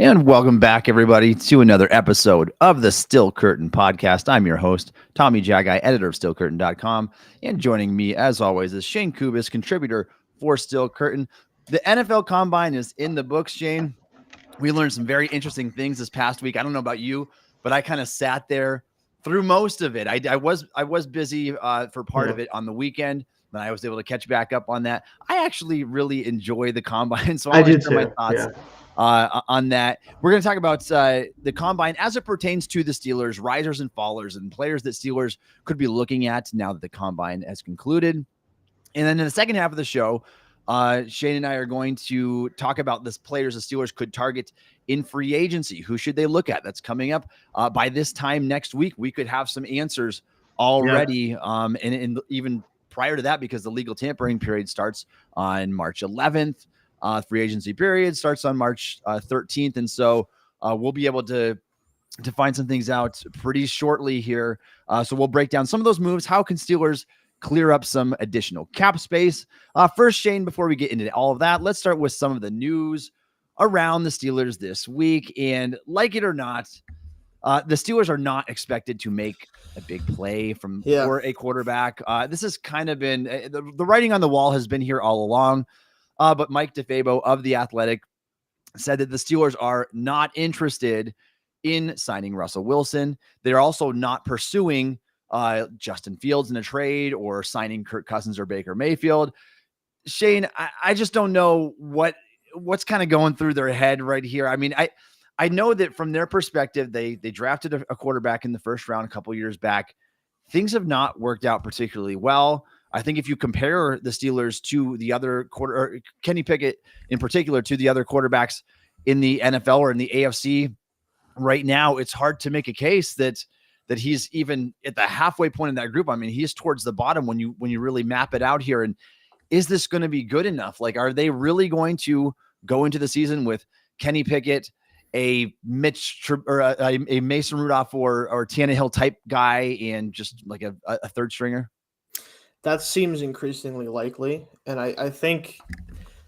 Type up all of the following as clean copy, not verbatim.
And welcome back, everybody, to another episode of the Still Curtain podcast. I'm your host, Tommy Jaggi, editor of StillCurtain.com. And joining me, as always, is Shayne Kubas, contributor for Still Curtain. The NFL Combine is in the books, Shayne. We learned some very interesting things this past week. I don't know about you, but I kind of sat there through most of it. I was busy for part of it on the weekend. Then I was able to catch back up on that. I actually really enjoy the Combine, so I want to share my thoughts on that. We're going to talk about the Combine as it pertains to the Steelers, risers and fallers, and players that Steelers could be looking at now that the Combine has concluded. And then in the second half of the show, Shayne and I are going to talk about this players the Steelers could target in free agency. Who should they look at? That's coming up by this time next week. We could have some answers already, and even prior to that, because the legal tampering period starts on March 11th. Free agency period starts on March 13th. And so we'll be able to find some things out pretty shortly here. So we'll break down some of those moves. How can Steelers clear up some additional cap space? First, Shayne, before we get into all of that, let's start with some of the news around the Steelers this week. And like it or not, the Steelers are not expected to make a big play for a quarterback. This has kind of been the writing on the wall has been here all along. But Mike DeFabo of The Athletic said that the Steelers are not interested in signing Russell Wilson. They're also not pursuing Justin Fields in a trade or signing Kirk Cousins or Baker Mayfield. Shayne, I just don't know what's kind of going through their head right here. I mean, I know that from their perspective, they drafted a quarterback in the first round a couple years back. Things have not worked out particularly well. I think if you compare the Steelers to the other Kenny Pickett in particular to the other quarterbacks in the NFL or in the AFC right now, it's hard to make a case that he's even at the halfway point in that group. I mean, he's towards the bottom when you really map it out here. And is this going to be good enough? Like, are they really going to go into the season with Kenny Pickett, a a Mason Rudolph or Tannehill type guy, and just like a third stringer? That seems increasingly likely. And I think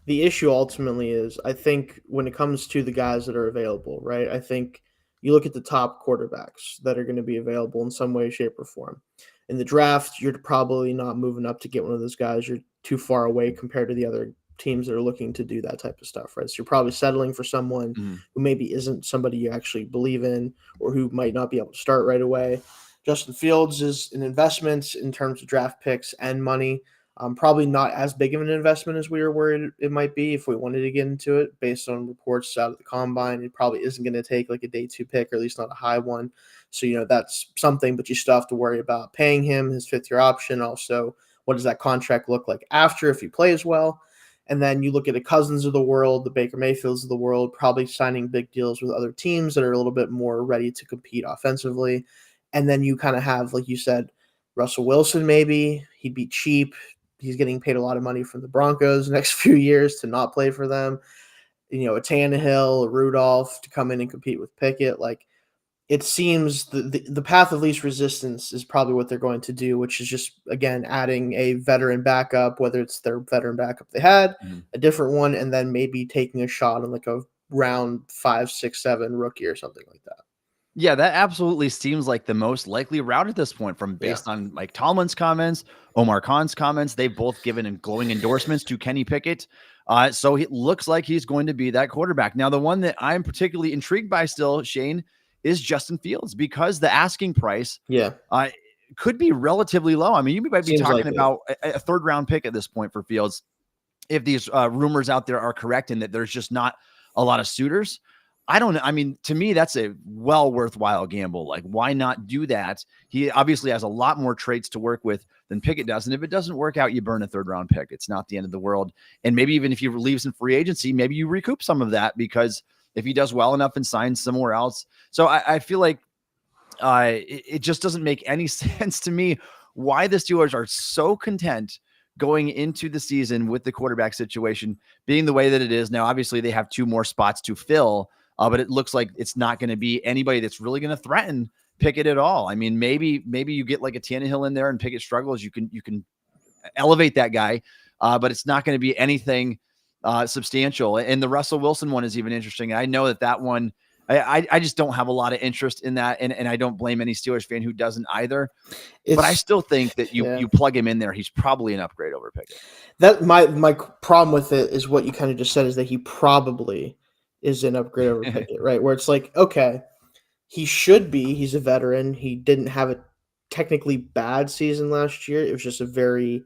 the issue ultimately is, I think when it comes to the guys that are available, right, I think you look at the top quarterbacks that are going to be available in some way, shape, or form. In the draft, you're probably not moving up to get one of those guys. You're too far away compared to the other teams that are looking to do that type of stuff, right? So you're probably settling for someone who maybe isn't somebody you actually believe in or who might not be able to start right away. Justin Fields is an investment in terms of draft picks and money. Probably not as big of an investment as we were worried it might be if we wanted to get into it. Based on reports out of the Combine, it probably isn't going to take like a day 2 pick, or at least not a high one. So, that's something, but you still have to worry about paying him his 5th-year option. Also, what does that contract look like after if he plays well? And then you look at the Cousins of the world, the Baker Mayfields of the world, probably signing big deals with other teams that are a little bit more ready to compete offensively. And then you kind of have, like you said, Russell Wilson, maybe. He'd be cheap. He's getting paid a lot of money from the Broncos the next few years to not play for them. A Tannehill, a Rudolph to come in and compete with Pickett. Like, it seems the path of least resistance is probably what they're going to do, which is just, again, adding a veteran backup, whether it's their veteran backup they had, a different one, and then maybe taking a shot on like a round 5, 6, 7 rookie or something like that. Yeah, that absolutely seems like the most likely route at this point, based on Mike Tomlin's comments, Omar Khan's comments. They've both given glowing endorsements to Kenny Pickett. So it looks like he's going to be that quarterback. Now, the one that I'm particularly intrigued by still, Shayne, is Justin Fields, because the asking price could be relatively low. I mean, you might be talking about a 3rd-round pick at this point for Fields if these rumors out there are correct and that there's just not a lot of suitors. I don't know. I mean, to me, that's a worthwhile gamble. Like, why not do that? He obviously has a lot more traits to work with than Pickett does. And if it doesn't work out, you burn a 3rd-round pick. It's not the end of the world. And maybe even if he leaves in free agency, maybe you recoup some of that, because if he does well enough and signs somewhere else. So I feel like it just doesn't make any sense to me why the Steelers are so content going into the season with the quarterback situation being the way that it is. Now, obviously, they have 2 more spots to fill. But it looks like it's not going to be anybody that's really going to threaten Pickett at all. I mean, maybe you get like a Tannehill in there and Pickett struggles. You can elevate that guy, but it's not going to be anything substantial. And the Russell Wilson one is even interesting. I know that one, I just don't have a lot of interest in that. And I don't blame any Steelers fan who doesn't either. But I still think that you plug him in there, he's probably an upgrade over Pickett. That my problem with it is what you kind of just said, is that he probably is an upgrade over Pickett, right? Where it's like, okay, he's a veteran. He didn't have a technically bad season last year. It was just a very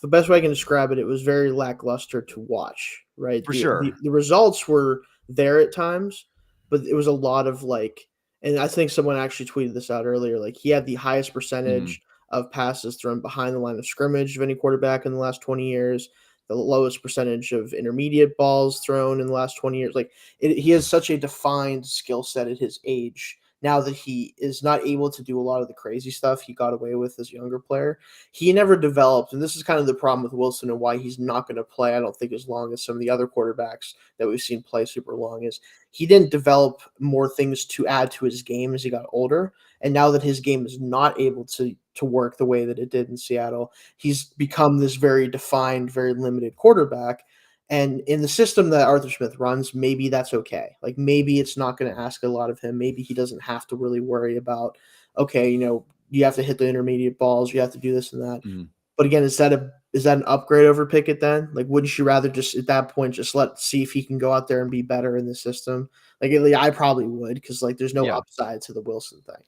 the best way I can describe it, it was very lackluster to watch, right? For sure. The results were there at times, but it was a lot of like, and I think someone actually tweeted this out earlier, like he had the highest percentage of passes thrown behind the line of scrimmage of any quarterback in the last 20 years, the lowest percentage of intermediate balls thrown in the last 20 years. Like he has such a defined skill set at his age. Now that he is not able to do a lot of the crazy stuff he got away with as a younger player, he never developed. And this is kind of the problem with Wilson and why he's not going to play, I don't think, as long as some of the other quarterbacks that we've seen play super long, is he didn't develop more things to add to his game as he got older. And now that his game is not able to work the way that it did in Seattle, he's become this very defined, very limited quarterback. And in the system that Arthur Smith runs, maybe that's okay. Like maybe it's not going to ask a lot of him. Maybe he doesn't have to really worry about, okay, you have to hit the intermediate balls, you have to do this and that. Mm-hmm. But again, is that an upgrade over Pickett then? Like, wouldn't you rather just at that point just see if he can go out there and be better in the system? Like, I probably would, because like there's no upside to the Wilson thing.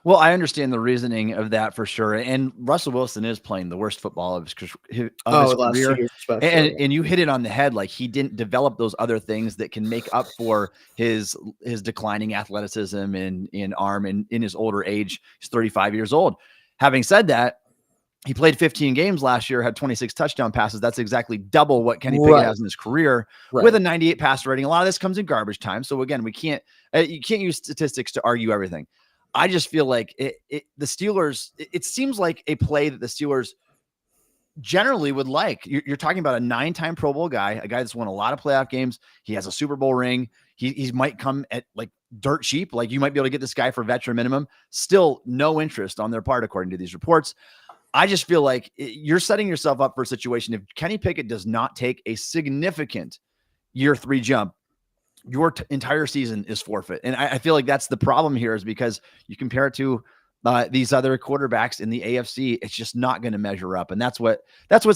Well, I understand the reasoning of that for sure. And Russell Wilson is playing the worst football of his career. And you hit it on the head. Like he didn't develop those other things that can make up for his declining athleticism in arm and in his older age. He's 35 years old. Having said that, he played 15 games last year, had 26 touchdown passes. That's exactly double what Kenny Pickett has in his career with a 98 passer rating. A lot of this comes in garbage time. So again, you can't use statistics to argue everything. I just feel like the Steelers, it seems like a play that the Steelers generally would like. You're talking about a 9-time Pro Bowl guy, a guy that's won a lot of playoff games. He has a Super Bowl ring. He might come at like dirt cheap. Like you might be able to get this guy for veteran minimum. Still no interest on their part, according to these reports. I just feel like you're setting yourself up for a situation. If Kenny Pickett does not take a significant year 3 jump, your entire season is forfeit. And I feel like that's the problem here, is because you compare it to these other quarterbacks in the AFC, it's just not going to measure up. And that's what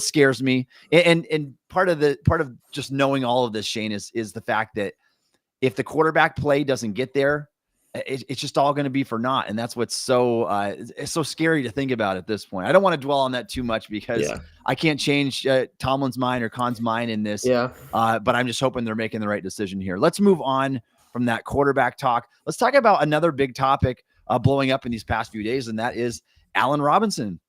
scares me. And part of just knowing all of this, Shayne, is the fact that if the quarterback play doesn't get there, it's just all going to be for naught. And that's what's it's so scary to think about at this point. I don't want to dwell on that too much, because I can't change Tomlin's mind or Khan's mind in this. But I'm just hoping they're making the right decision here. Let's move on from that quarterback talk. Let's talk about another big topic blowing up in these past few days, and that is Allen Robinson.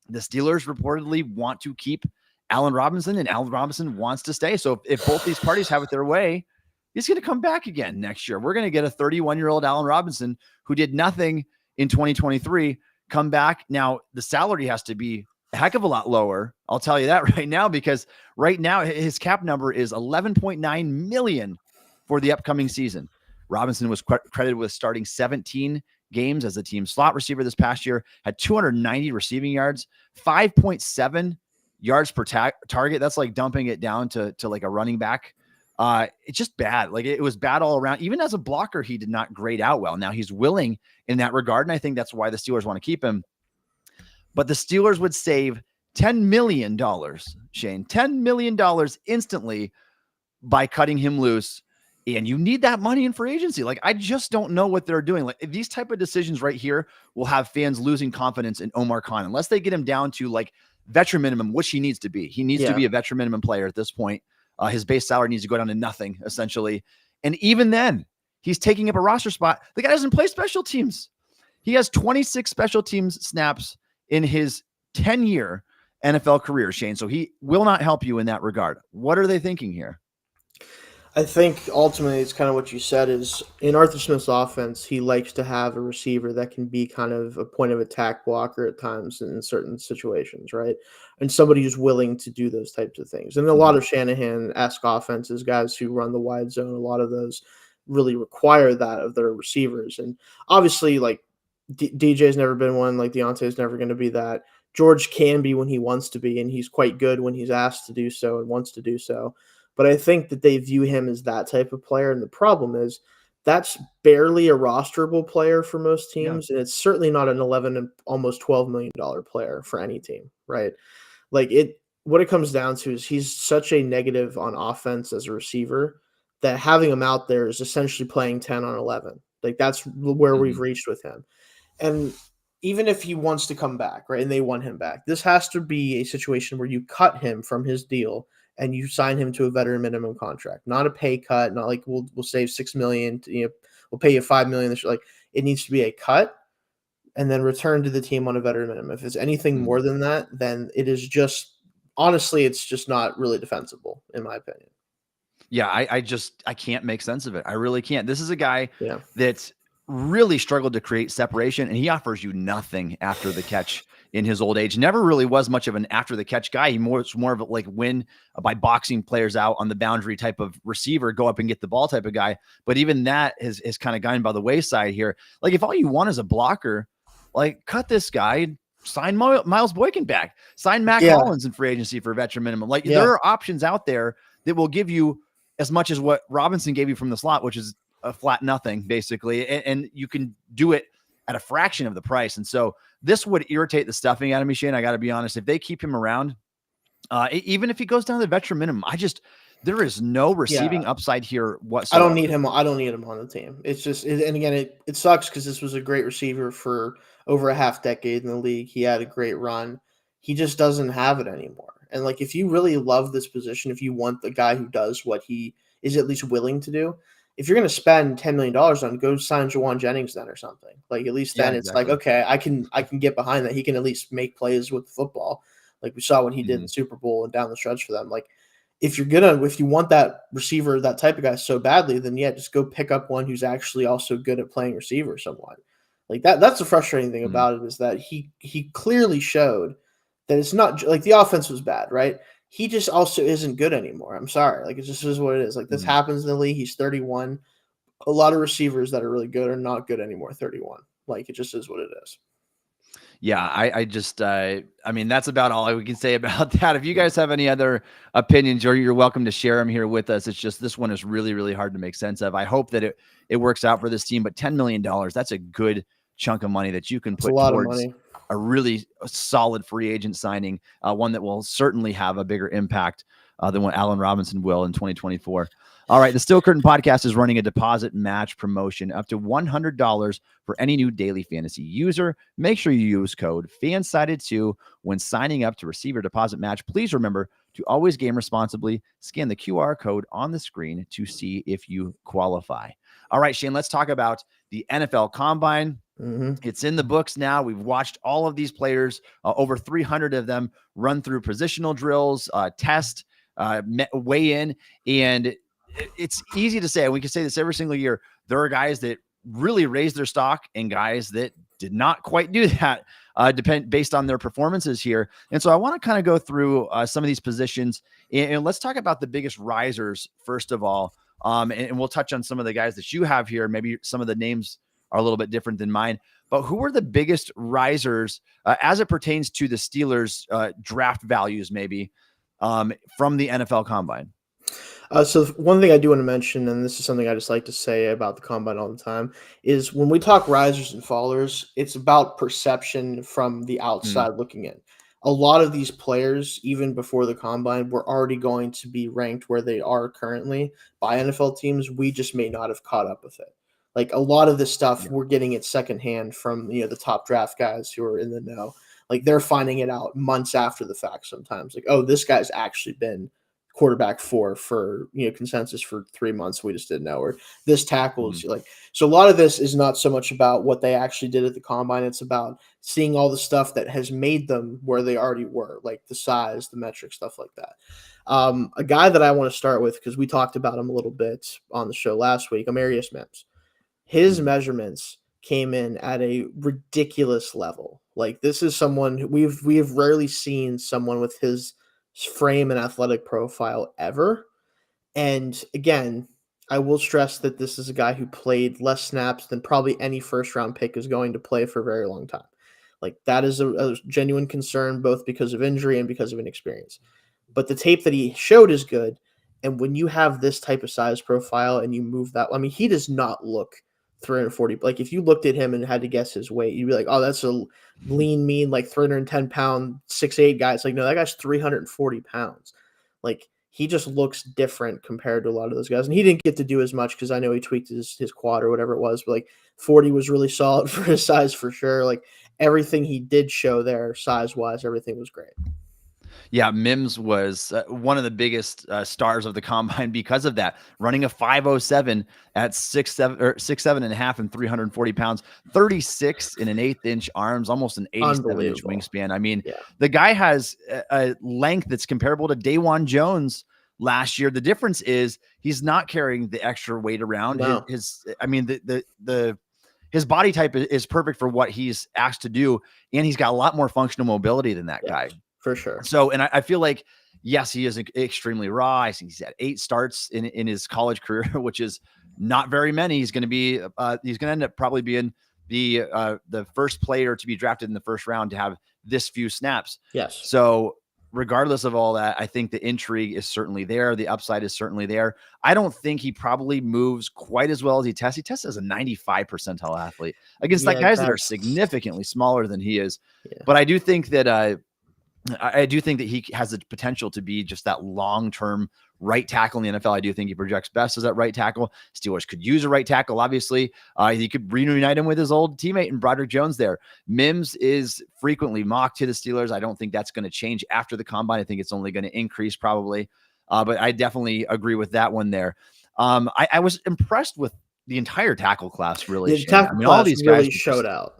The Steelers reportedly want to keep Allen Robinson, and Allen Robinson wants to stay. So if both these parties have it their way, he's going to come back again next year. We're going to get a 31-year-old Allen Robinson who did nothing in 2023 come back. Now, the salary has to be a heck of a lot lower. I'll tell you that right now, because right now his cap number is $11.9 million for the upcoming season. Robinson was credited with starting 17 games as the team's slot receiver this past year, had 290 receiving yards, 5.7 yards per target. That's like dumping it down to like a running back. It's just bad. Like it was bad all around. Even as a blocker, he did not grade out well. Now he's willing in that regard, and I think that's why the Steelers want to keep him. But the Steelers would save $10 million, Shayne, $10 million instantly by cutting him loose. And you need that money in free agency. Like, I just don't know what they're doing. Like, these type of decisions right here will have fans losing confidence in Omar Khan unless they get him down to like veteran minimum, which he needs to be. He needs to be a veteran minimum player at this point. His base salary needs to go down to nothing, essentially. And even then, he's taking up a roster spot. The guy doesn't play special teams. He has 26 special teams snaps in his 10-year NFL career, Shayne. So he will not help you in that regard. What are they thinking here? I think ultimately it's kind of what you said, is in Arthur Smith's offense, he likes to have a receiver that can be kind of a point of attack blocker at times in certain situations, right? And somebody who's willing to do those types of things. And a lot of Shanahan-esque offenses, guys who run the wide zone, a lot of those really require that of their receivers. And obviously, like DJ's never been one, like Deontay's never going to be that. George can be when he wants to be, and he's quite good when he's asked to do so and wants to do so. But I think that they view him as that type of player. And the problem is that's barely a rosterable player for most Yeah. teams. And it's certainly not an 11 and almost $12 million player for any team, right? What it comes down to is he's such a negative on offense as a receiver that having him out there is essentially playing 10 on 11. Like that's where we've Mhm. reached with him. And even if he wants to come back, right, and they want him back, this has to be a situation where you cut him from his deal and you sign him to a veteran minimum contract, not a pay cut, not like we'll save $6 million, we'll pay you $5 million. Like it needs to be a cut and then return to the team on a veteran minimum. If it's anything Mhm. more than that, then it is just honestly, it's just not really defensible, in my opinion. Yeah, I can't make sense of it. I really can't. This is a guy Yeah. that really struggled to create separation, and he offers you nothing after the catch in his old age. Never really was much of an after the catch guy. He was more of a like win by boxing players out on the boundary type of receiver, go up and get the ball type of guy. But even that has kind of gone by the wayside here. Like if all you want is a blocker, like cut this guy. Sign Miles Boykin back. Sign Matt Yeah. Collins in free agency for a veteran minimum. Like Yeah. there are options out there that will give you as much as what Robinson gave you from the slot, which is a flat nothing basically. And you can do it at a fraction of the price. And so this would irritate the stuffing out of me, Shayne. I got to be honest. If they keep him around, even if he goes down to the veteran minimum, there is no receiving upside here whatsoever. I don't need him on the team. It's just, and again, it sucks because this was a great receiver for over a half decade in the league. He had a great run. He just doesn't have it anymore. And like, if you really love this position, if you want the guy who does what he is at least willing to do, if you're going to spend $10 million on, go sign Jawan Jennings then or something. Like at least then it's like, okay, I can get behind that. He can at least make plays with the football. Like we saw what he did in the Super Bowl and down the stretch for them. Like if you want that receiver, that type of guy so badly, then yeah, just go pick up one who's actually also good at playing receiver somewhat. Like that's the frustrating thing about it is that he clearly showed that it's not like the offense was bad, right? He just also isn't good anymore. I'm sorry. Like it just is what it is. Like this happens in the league. He's 31. A lot of receivers that are really good are not good anymore. 31. Like it just is what it is. Yeah, I mean, that's about all we can say about that. If you guys have any other opinions, you're welcome to share them here with us. It's just this one is really, really hard to make sense of. I hope that it works out for this team, but $10 million, that's a good chunk of money that you can put towards a really solid free agent signing, one that will certainly have a bigger impact than what Allen Robinson will in 2024. All right, the Steel Curtain Podcast is running a deposit match promotion up to $100 for any new daily fantasy user. Make sure you use code FANSIDED2 when signing up to receive your deposit match. Please remember to always game responsibly. Scan the QR code on the screen to see if you qualify. All right, Shayne, let's talk about the NFL Combine. It's in the books now. We've watched all of these players, over 300 of them, run through positional drills, test, weigh in, and it's easy to say. We can say this every single year. There are guys that really raised their stock and guys that did not quite do that, based on their performances here. And so I want to kind of go through some of these positions, and let's talk about the biggest risers first of all. And we'll touch on some of the guys that you have here. Maybe some of the names are a little bit different than mine, but who are the biggest risers as it pertains to the Steelers draft values, maybe from the NFL Combine? So one thing I do want to mention, and this is something I just like to say about the Combine all the time, is when we talk risers and fallers, it's about perception from the outside looking in. A lot of these players, even before the Combine, were already going to be ranked where they are currently by NFL teams. We just may not have caught up with it. Like a lot of this stuff, we're getting it secondhand from the top draft guys who are in the know. Like they're finding it out months after the fact sometimes. Like, oh, this guy's actually been quarterback for consensus for 3 months. We just didn't know. Or this tackles like, so a lot of this is not so much about what they actually did at the Combine. It's about seeing all the stuff that has made them where they already were, like the size, the metrics, stuff like that. A guy that I want to start with, because we talked about him a little bit on the show last week, Amarius Mims. His measurements came in at a ridiculous level. Like this is someone we've rarely seen someone with his frame and athletic profile ever. And again, I will stress that this is a guy who played less snaps than probably any first round pick is going to play for a very long time. Like that is a genuine concern, both because of injury and because of inexperience. But the tape that he showed is good. And when you have this type of size profile and you move that, I mean, he does not look 340. Like if you looked at him and had to guess his weight, you'd be like, oh, that's a lean, mean, like 310-pound, 6'8" guy. It's like, no, that guy's 340 pounds. Like he just looks different compared to a lot of those guys. And he didn't get to do as much because I know he tweaked his quad or whatever it was. But like 40 was really solid for his size for sure. Like everything he did show there, size wise, everything was great. Yeah, Mims was one of the biggest stars of the combine because of that, running a 5.07 at 6'7" and 340 pounds, 36 and an 1/8 inch arms, almost an 87-inch wingspan. I mean, the guy has a length that's comparable to Dawan Jones last year. The difference is he's not carrying the extra weight around. No. His body type is perfect for what he's asked to do, and he's got a lot more functional mobility than that guy. For sure. So, and I feel like, yes, he is extremely raw. I think he's had 8 starts in his college career, which is not very many. He's going to end up probably being the first player to be drafted in the first round to have this few snaps. Yes. So regardless of all that, I think the intrigue is certainly there. The upside is certainly there. I don't think he probably moves quite as well as he tests. He tests as a 95 percentile athlete against guys that are significantly smaller than he is. Yeah. But I do think that, he has the potential to be just that long-term right tackle in the NFL. I do think he projects best as that right tackle. Steelers could use a right tackle, obviously. He could reunite him with his old teammate and Broderick Jones there. Mims is frequently mocked to the Steelers. I don't think that's going to change after the combine. I think it's only going to increase probably. But I definitely agree with that one there. I was impressed with the entire tackle class, really. The tackle class all these really guys showed out.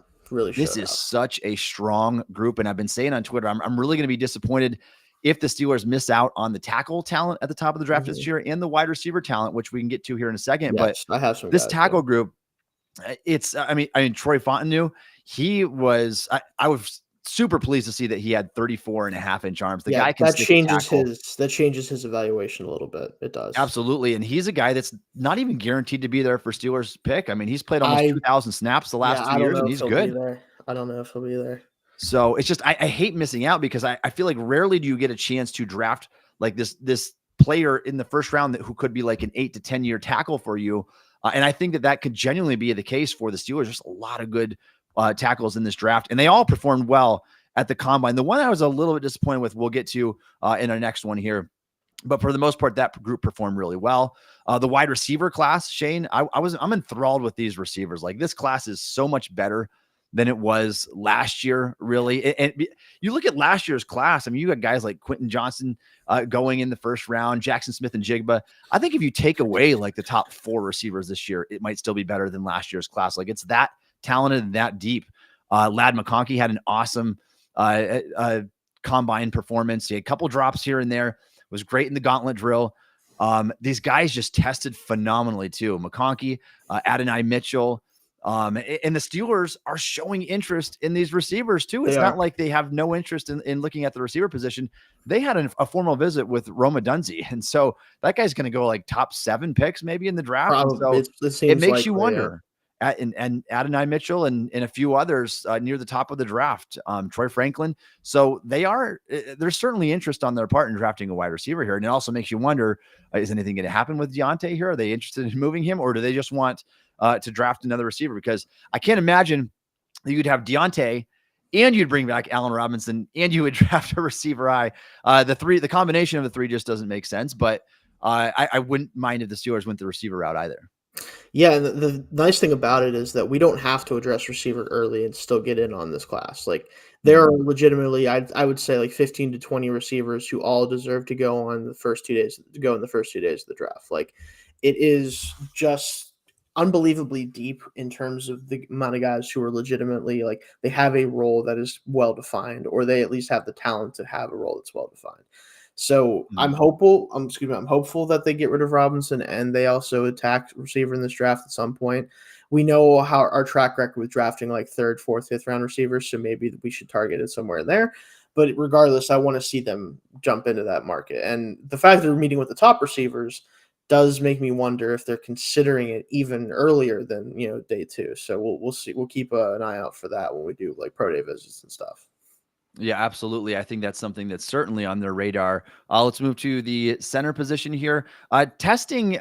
This is such a strong group. And I've been saying on Twitter, I'm really going to be disappointed if the Steelers miss out on the tackle talent at the top of the draft this year and the wide receiver talent, which we can get to here in a second. Yes, but I have some this tackle group, it's, I mean, Troy Fontenot, he was, I was super pleased to see that he had 34.5 inch arms. The guy can that changes his evaluation a little bit. It does. Absolutely. And he's a guy that's not even guaranteed to be there for Steelers pick. I mean, he's played almost 2,000 snaps the last 2 years and he's good. I don't know if he'll be there. So it's just, I hate missing out because I feel like rarely do you get a chance to draft like this player in the first round who could be like an 8 to 10 year tackle for you. And I think that could genuinely be the case for the Steelers. There's a lot of good tackles in this draft, and they all performed well at the combine. The one I was a little bit disappointed with, we'll get to in our next one here. But for the most part, that group performed really well. The wide receiver class, Shayne, I'm enthralled with these receivers. Like this class is so much better than it was last year, really. And you look at last year's class, I mean, you got guys like Quentin Johnson going in the first round, Jackson Smith-Njigba. I think if you take away like the top 4 receivers this year, it might still be better than last year's class. Like it's that talented and that deep. Ladd McConkey had an awesome combine performance. He had a couple drops here and there. Was great in the gauntlet drill. These guys just tested phenomenally too. McConkey, Adonai Mitchell, and the Steelers are showing interest in these receivers too. It's not like they have no interest in looking at the receiver position. They had a formal visit with Roma Dunze. And so that guy's going to go like top 7 picks maybe in the draft. So it makes you wonder. And Adonai Mitchell and a few others near the top of the draft, Troy Franklin. So there's certainly interest on their part in drafting a wide receiver here. And it also makes you wonder, is anything going to happen with Deontay here? Are they interested in moving him, or do they just want to draft another receiver? Because I can't imagine that you'd have Deontay and you'd bring back Allen Robinson and you would draft a receiver. The combination of the 3 just doesn't make sense, but I wouldn't mind if the Steelers went the receiver route either. Yeah, and the nice thing about it is that we don't have to address receiver early and still get in on this class. Like there are legitimately, I would say like 15 to 20 receivers who all deserve to go in the first 2 days of the draft. Like it is just unbelievably deep in terms of the amount of guys who are legitimately like they have a role that is well defined, or they at least have the talent to have a role that's well defined. So I'm hopeful that they get rid of Robinson and they also attack receiver in this draft at some point. We know how our track record with drafting like 3rd, 4th, 5th round receivers, so maybe we should target it somewhere in there. But regardless, I want to see them jump into that market. And the fact that we're meeting with the top receivers does make me wonder if they're considering it even earlier than, day 2. So we'll see. We'll keep an eye out for that when we do like pro day visits and stuff. Yeah, absolutely. I think that's something that's certainly on their radar. Let's move to the center position here. Testing,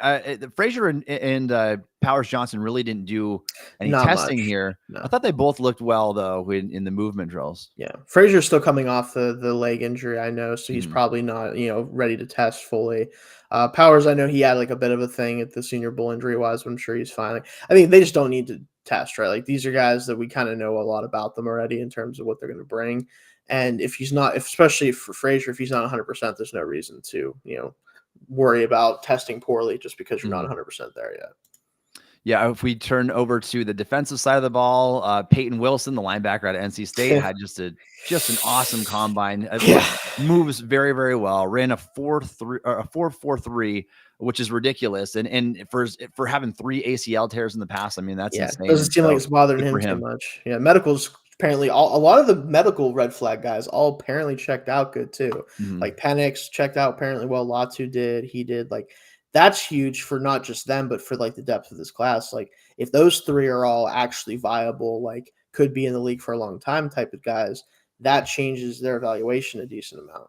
Frazier and Powers Johnson really didn't do any Not testing much. here. No. I thought they both looked well though in the movement drills. Yeah, Frazier's still coming off the leg injury, I know, so he's Mhm. probably not, ready to test fully. Powers, I know he had like a bit of a thing at the Senior Bowl injury wise, but I'm sure he's fine. Like, I think they just don't need to test, right? Like these are guys that we kind of know a lot about them already in terms of what they're going to bring. And if he's not, especially for Frazier, if he's not 100%, there's no reason to, worry about testing poorly just because you're not Mhm. 100% there yet. Yeah, if we turn over to the defensive side of the ball, Peyton Wilson, the linebacker out of NC State, had just an awesome combine. Yeah. Moves very, very well. Ran a 4.3 or a 4.43, which is ridiculous. And for having 3 ACL tears in the past, I mean that's insane. Doesn't seem like it's bothering good for him too him. much. Yeah, medicals apparently a lot of the medical red flag guys all apparently checked out good too. Mhm. Like Penix checked out apparently well. Latu did. He did. Like that's huge for not just them, but for like the depth of this class. Like if those 3 are all actually viable, like could be in the league for a long time type of guys, that changes their evaluation a decent amount.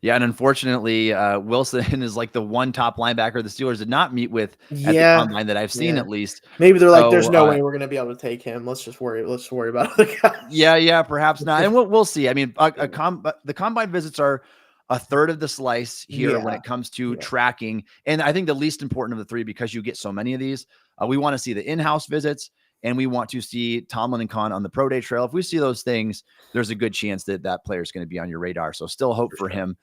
Yeah, and unfortunately, Wilson is like the one top linebacker the Steelers did not meet with at the Yeah, combine that I've seen, yeah. at least. Maybe they're like, "There's So, no way we're gonna be able to take him. Let's worry about other guys." yeah, perhaps not, and we'll see. I mean, the combine visits are a third of the slice here when Yeah, it comes to yeah, tracking, and I think the least important of the 3 because you get so many of these. We want to see the in-house visits, and we want to see Tomlin and Khan on the pro day trail. If we see those things, there's a good chance that player is going to be on your radar. So still hope for sure. him.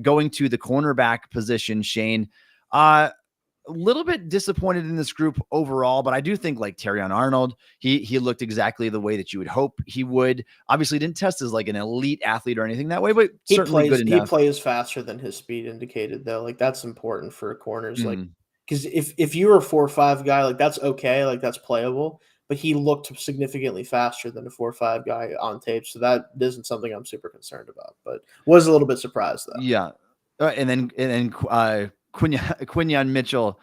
Going to the cornerback position, Shayne. A little bit disappointed in this group overall, but I do think like Terrion Arnold, he looked exactly the way that you would hope he would. Obviously didn't test as like an elite athlete or anything that way, but certainly good He enough. plays faster than his speed indicated though. Like that's important for corners. Like Mhm. because if you were a 4.5 guy, like that's okay, like that's playable. But he looked significantly faster than a 4.5 guy on tape, so that isn't something I'm super concerned about. But was a little bit surprised though. Yeah. Quinyon Mitchell.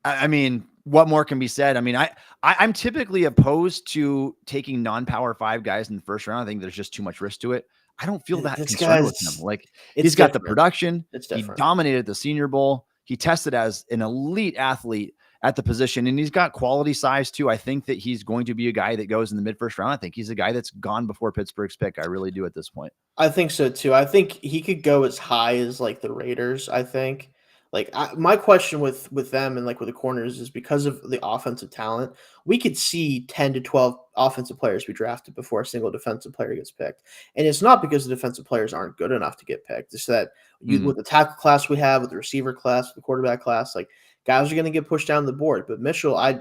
I mean, what more can be said? I mean, I'm typically opposed to taking non-power 5 guys in the first round. I think there's just too much risk to it. I don't feel that This concerned with him. guy's Like it's he's got the different. production. It's He different. dominated the Senior Bowl. He tested as an elite athlete at the position, and he's got quality size too. I think that he's going to be a guy that goes in the mid-first round. I think he's a guy that's gone before Pittsburgh's pick. I really do at this point. I think so too. I think he could go as high as like the Raiders. I think. Like my question with them and like with the corners is because of the offensive talent, we could see 10 to 12 offensive players be drafted before a single defensive player gets picked. And it's not because the defensive players aren't good enough to get picked. It's that Mhm. with the tackle class we have, with the receiver class, with the quarterback class, like guys are going to get pushed down the board. But Mitchell, I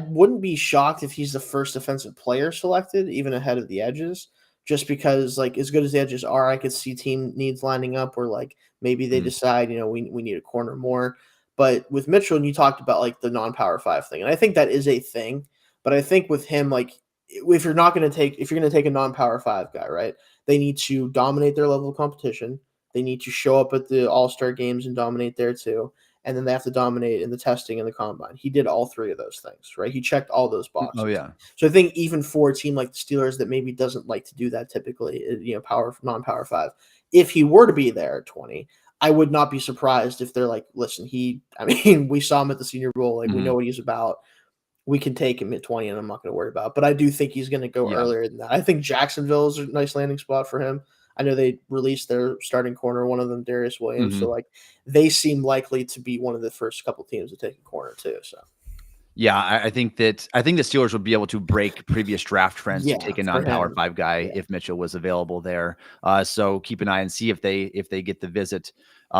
wouldn't be shocked if he's the first defensive player selected, even ahead of the edges, just because like as good as the edges are, I could see team needs lining up or like maybe they Mhm. decide, we need a corner more. But with Mitchell, and you talked about like the non-power 5 thing, and I think that is a thing. But I think with him, like if you're going to take a non-power 5 guy, right? They need to dominate their level of competition. They need to show up at the All-Star games and dominate there too. And then they have to dominate in the testing and the combine. He did all 3 of those things, right? He checked all those Oh boxes. yeah. So I think even for a team like the Steelers that maybe doesn't like to do that typically, power non-power 5, if he were to be there at 20, I would not be surprised if they're like, listen, we saw him at the Senior Bowl, like we Mhm. know what he's about. We can take him at 20, and I'm not going to worry about it. But I do think he's going to go Yeah. earlier than that. I think Jacksonville is a nice landing spot for him. I know they released their starting corner, one of them, Darius Williams. So Mhm. like they seem likely to be one of the first couple teams to take a corner too. So Yeah, I think the Steelers would be able to break previous draft trends to yeah, take a for non-power him, 5 guy yeah, if Mitchell was available there. So keep an eye and see if they get the visit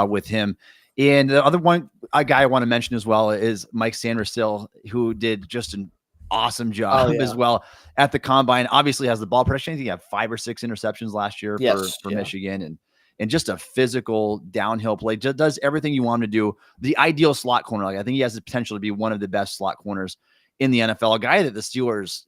with him. And the other guy I want to mention as well is Mike Sanderstill, who did just an awesome oh job yeah, as well at the combine. Obviously has the ball production. I think he had 5 or 6 interceptions last year yes, for yeah, Michigan, and just a physical downhill play. Just does everything you want him to do. The ideal slot corner. Like I think he has the potential to be one of the best slot corners in the NFL. A guy that the Steelers,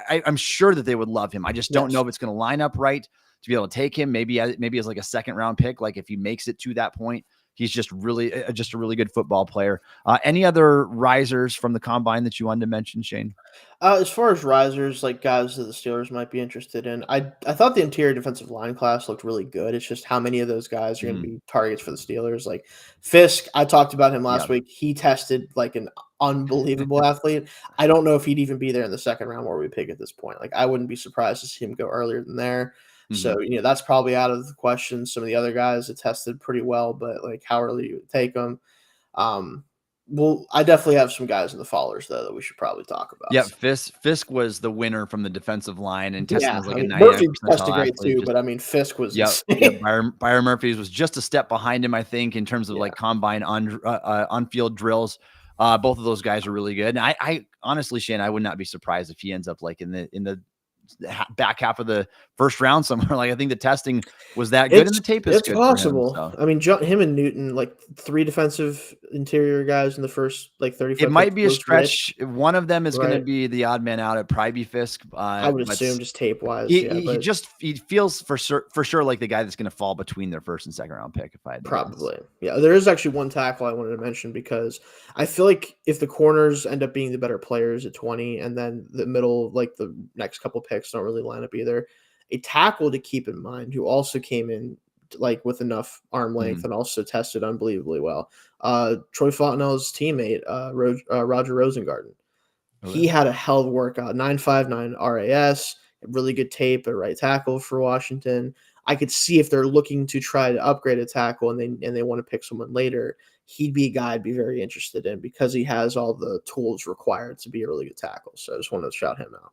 I'm sure that they would love him. I just don't know yes. if it's going to line up right to be able to take him. Maybe as like a second round pick. Like if he makes it to that point, he's just a really good football player. Any other risers from the combine that you wanted to mention, Shayne? As far as risers, like guys that the Steelers might be interested in, I thought the interior defensive line class looked really good. It's just how many of those guys are going to be targets for the Steelers. Like Fisk, I talked about him last week. He tested like an unbelievable athlete. I don't know if he'd even be there in the second round where we pick at this point. Like I wouldn't be surprised to see him go earlier than there. So, that's probably out of the question. Some of the other guys that tested pretty well, but like how early you would take them. Well, I definitely have some guys in the fallers though that we should probably talk about. Yeah, Fisk was the winner from the defensive line and testing as like a 99th Murphy tested great too, but I mean Fisk was Byron Murphy's was just a step behind him, I think, in terms of like combine on field drills. Both of those guys are really good, and I honestly, Shayne, I would not be surprised if he ends up like in the back half of the first round somewhere. Like I think the testing was that good, and the tape is it's good possible. For him, so. I mean, him and Newton, like 3 defensive interior guys in the first like 35. It might be a stretch. One of them is going to be the odd man out. It'd probably be Fisk. I would assume just tape wise. He feels for sure like the guy that's going to fall between their first and second round pick. If I probably, yeah. There is actually one tackle I wanted to mention because I feel like if the corners end up being the better players at 20, and then the middle, like the next couple picks don't really line up either. A tackle to keep in mind who also came in like with enough arm length and also tested unbelievably well. Troy Fontenelle's teammate, Roger Rosengarten. Okay. He had a hell of a workout, 9.59 RAS, really good tape at right tackle for Washington. I could see if they're looking to try to upgrade a tackle and they want to pick someone later, he'd be a guy I'd be very interested in because he has all the tools required to be a really good tackle. So I just wanted to shout him out.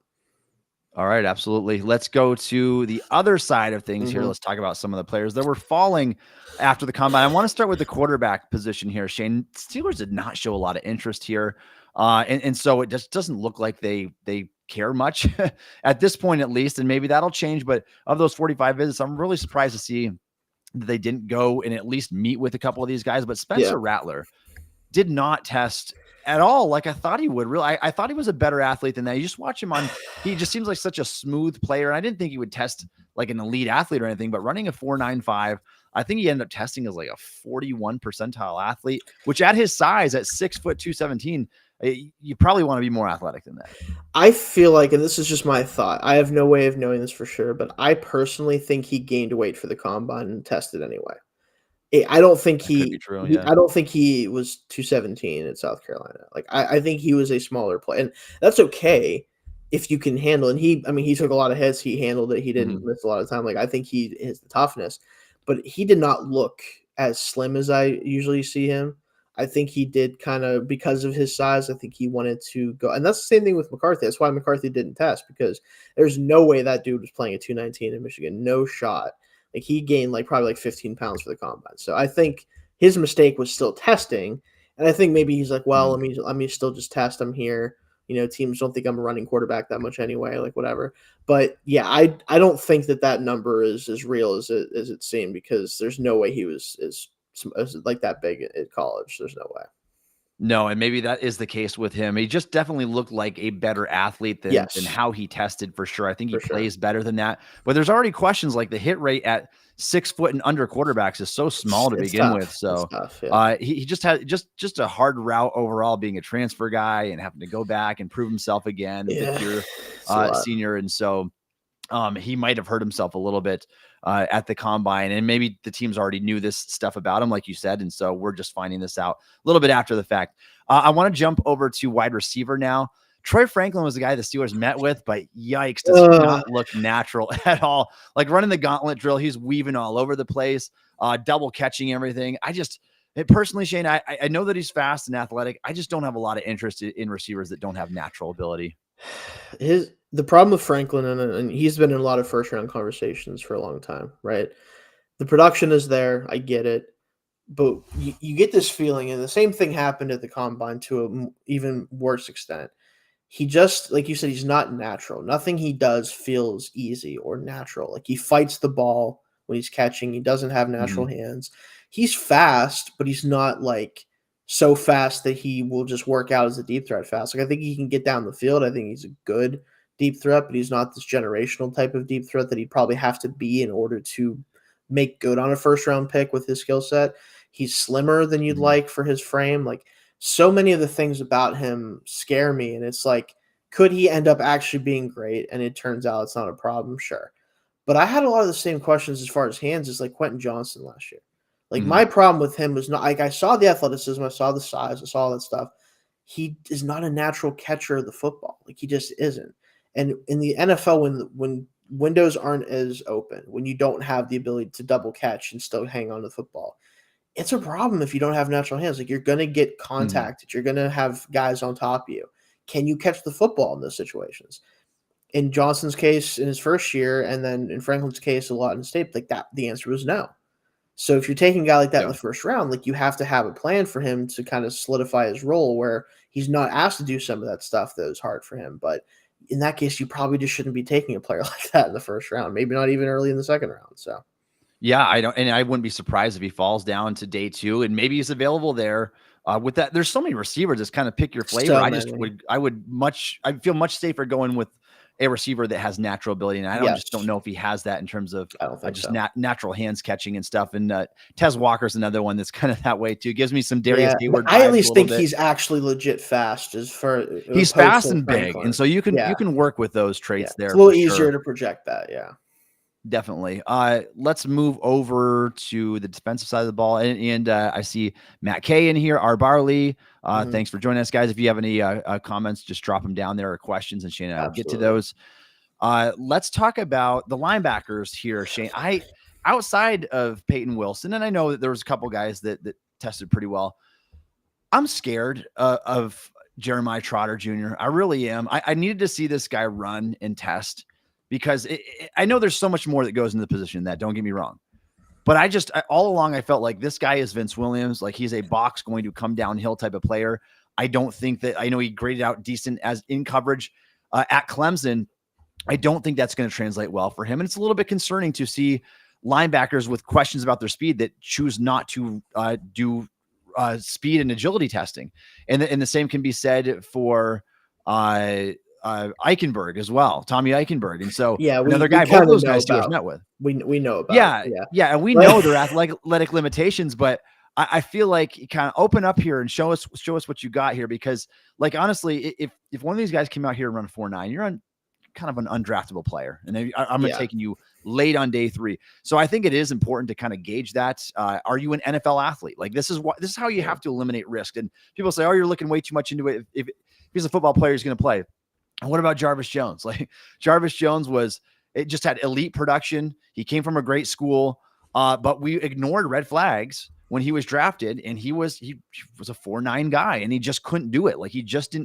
All right, absolutely. Let's go to the other side of things here. Let's talk about some of the players that were falling after the combine. I want to start with the quarterback position here, Shayne. Steelers did not show a lot of interest here. And so it just doesn't look like they care much at this point, at least. And maybe that'll change. But of those 45 visits, I'm really surprised to see that they didn't go and at least meet with a couple of these guys. But Spencer Rattler did not test at all like I thought he would. Really, I thought he was a better athlete than that. You just watch him he just seems like such a smooth player. And I didn't think he would test like an elite athlete or anything, but running a 4.95, I think he ended up testing as like a 41 percentile athlete, which at his size at 6 foot 217, you probably want to be more athletic than that. I feel like, and this is just my thought, I have no way of knowing this for sure, but I personally think he gained weight for the combine and tested anyway. I don't think I don't think he was 217 in South Carolina. Like I think he was a smaller player, and that's okay if you can handle. And he took a lot of hits. He handled it. He didn't miss a lot of time. Like I think he has the toughness, but he did not look as slim as I usually see him. I think he did kind of because of his size. I think he wanted to go, and that's the same thing with McCarthy. That's why McCarthy didn't test because there's no way that dude was playing at 219 in Michigan. No shot. Like he gained probably 15 pounds for the combine. So I think his mistake was still testing. And I think maybe he's like, well, let me still just test. I'm here. Teams don't think I'm a running quarterback that much anyway, like whatever. But yeah, I don't think that number is as real as it seemed because there's no way he was as like that big at college. There's no way. No, and maybe that is the case with him. He just definitely looked like a better athlete than how he tested for sure. I think he plays better than that. But there's already questions like the hit rate at 6 foot and under quarterbacks is so small to begin with. So he just had just a hard route overall being a transfer guy and having to go back and prove himself again, fifth-year senior. And so he might have hurt himself a little bit at the combine, and maybe the teams already knew this stuff about him, like you said. And so we're just finding this out a little bit after the fact. I want to jump over to wide receiver now. Troy Franklin was the guy the Steelers met with, but yikes, does he not look natural at all. Like running the gauntlet drill, he's weaving all over the place, double catching everything. Personally, Shayne, I know that he's fast and athletic. I just don't have a lot of interest in receivers that don't have natural ability. The problem with Franklin, and he's been in a lot of first-round conversations for a long time, right? The production is there. I get it. But you get this feeling, and the same thing happened at the combine to an even worse extent. He just, like you said, he's not natural. Nothing he does feels easy or natural. Like he fights the ball when he's catching. He doesn't have natural hands. He's fast, but he's not like so fast that he will just work out as a deep threat fast. Like I think he can get down the field. I think he's a good deep threat, but he's not this generational type of deep threat that he'd probably have to be in order to make good on a first round pick with his skill set. He's slimmer than you'd like for his frame. Like, so many of the things about him scare me. And it's like, could he end up actually being great? And it turns out it's not a problem. Sure. But I had a lot of the same questions as far as hands as like Quentin Johnson last year. Like, my problem with him was not like, I saw the athleticism, I saw the size, I saw all that stuff. He is not a natural catcher of the football. Like, he just isn't. And in the NFL, when windows aren't as open, when you don't have the ability to double catch and still hang on to the football, it's a problem if you don't have natural hands. Like, you're going to get contacted. You're going to have guys on top of you. Can you catch the football in those situations? In Johnson's case, in his first year, and then in Franklin's case, a lot in state, like that, the answer was no. So if you're taking a guy like that in the first round, like, you have to have a plan for him to kind of solidify his role where he's not asked to do some of that stuff that is hard for him. But in that case, you probably just shouldn't be taking a player like that in the first round, maybe not even early in the second round. So yeah, I wouldn't be surprised if he falls down to day 2 and maybe he's available there. With that, there's so many receivers that kind of pick your flavor. I feel much safer going with a receiver that has natural ability, and I just don't know if he has that in terms of natural hands catching and stuff. And Tez Walker's another one that's kind of that way too. Gives me some Darius Hayward. I at least think he's actually legit fast. He's fast and big, and so you can work with those traits there. It's a little easier to project that. Yeah. Definitely. Let's move over to the defensive side of the ball. And I see Matt Kay in here, R. Barley. Thanks for joining us, guys. If you have any comments, just drop them down there, or questions, and Shayne and I will get to those. Let's talk about the linebackers here, Shayne. Outside of Peyton Wilson, and I know that there was a couple guys that tested pretty well, I'm scared of Jeremiah Trotter Jr. I really am. I needed to see this guy run and test, because I know there's so much more that goes into the position that, don't get me wrong. But all along, I felt like this guy is Vince Williams. Like, he's a box going to come downhill type of player. I don't think that, I know he graded out decent as in coverage at Clemson. I don't think that's going to translate well for him. And it's a little bit concerning to see linebackers with questions about their speed that choose not to do speed and agility testing. And the same can be said for Eichenberg as well, Tommy Eichenberg. And so another guy, both those guys Steelers met with. We know about. And we know their athletic limitations, but I feel like you kind of open up here and show us what you got here, because, like, honestly, if one of these guys came out here and run 4.9, you're on kind of an undraftable player, and I'm taking you late on day 3. So I think it is important to kind of gauge that. Are you an NFL athlete? Like, this is how you have to eliminate risk. And people say, oh, you're looking way too much into it. If he's a football player, he's going to play. And what about Jarvis Jones? Like, Jarvis Jones just had elite production. He came from a great school, but we ignored red flags when he was drafted, and he was a 4.9 guy, and he just couldn't do it. Like, he just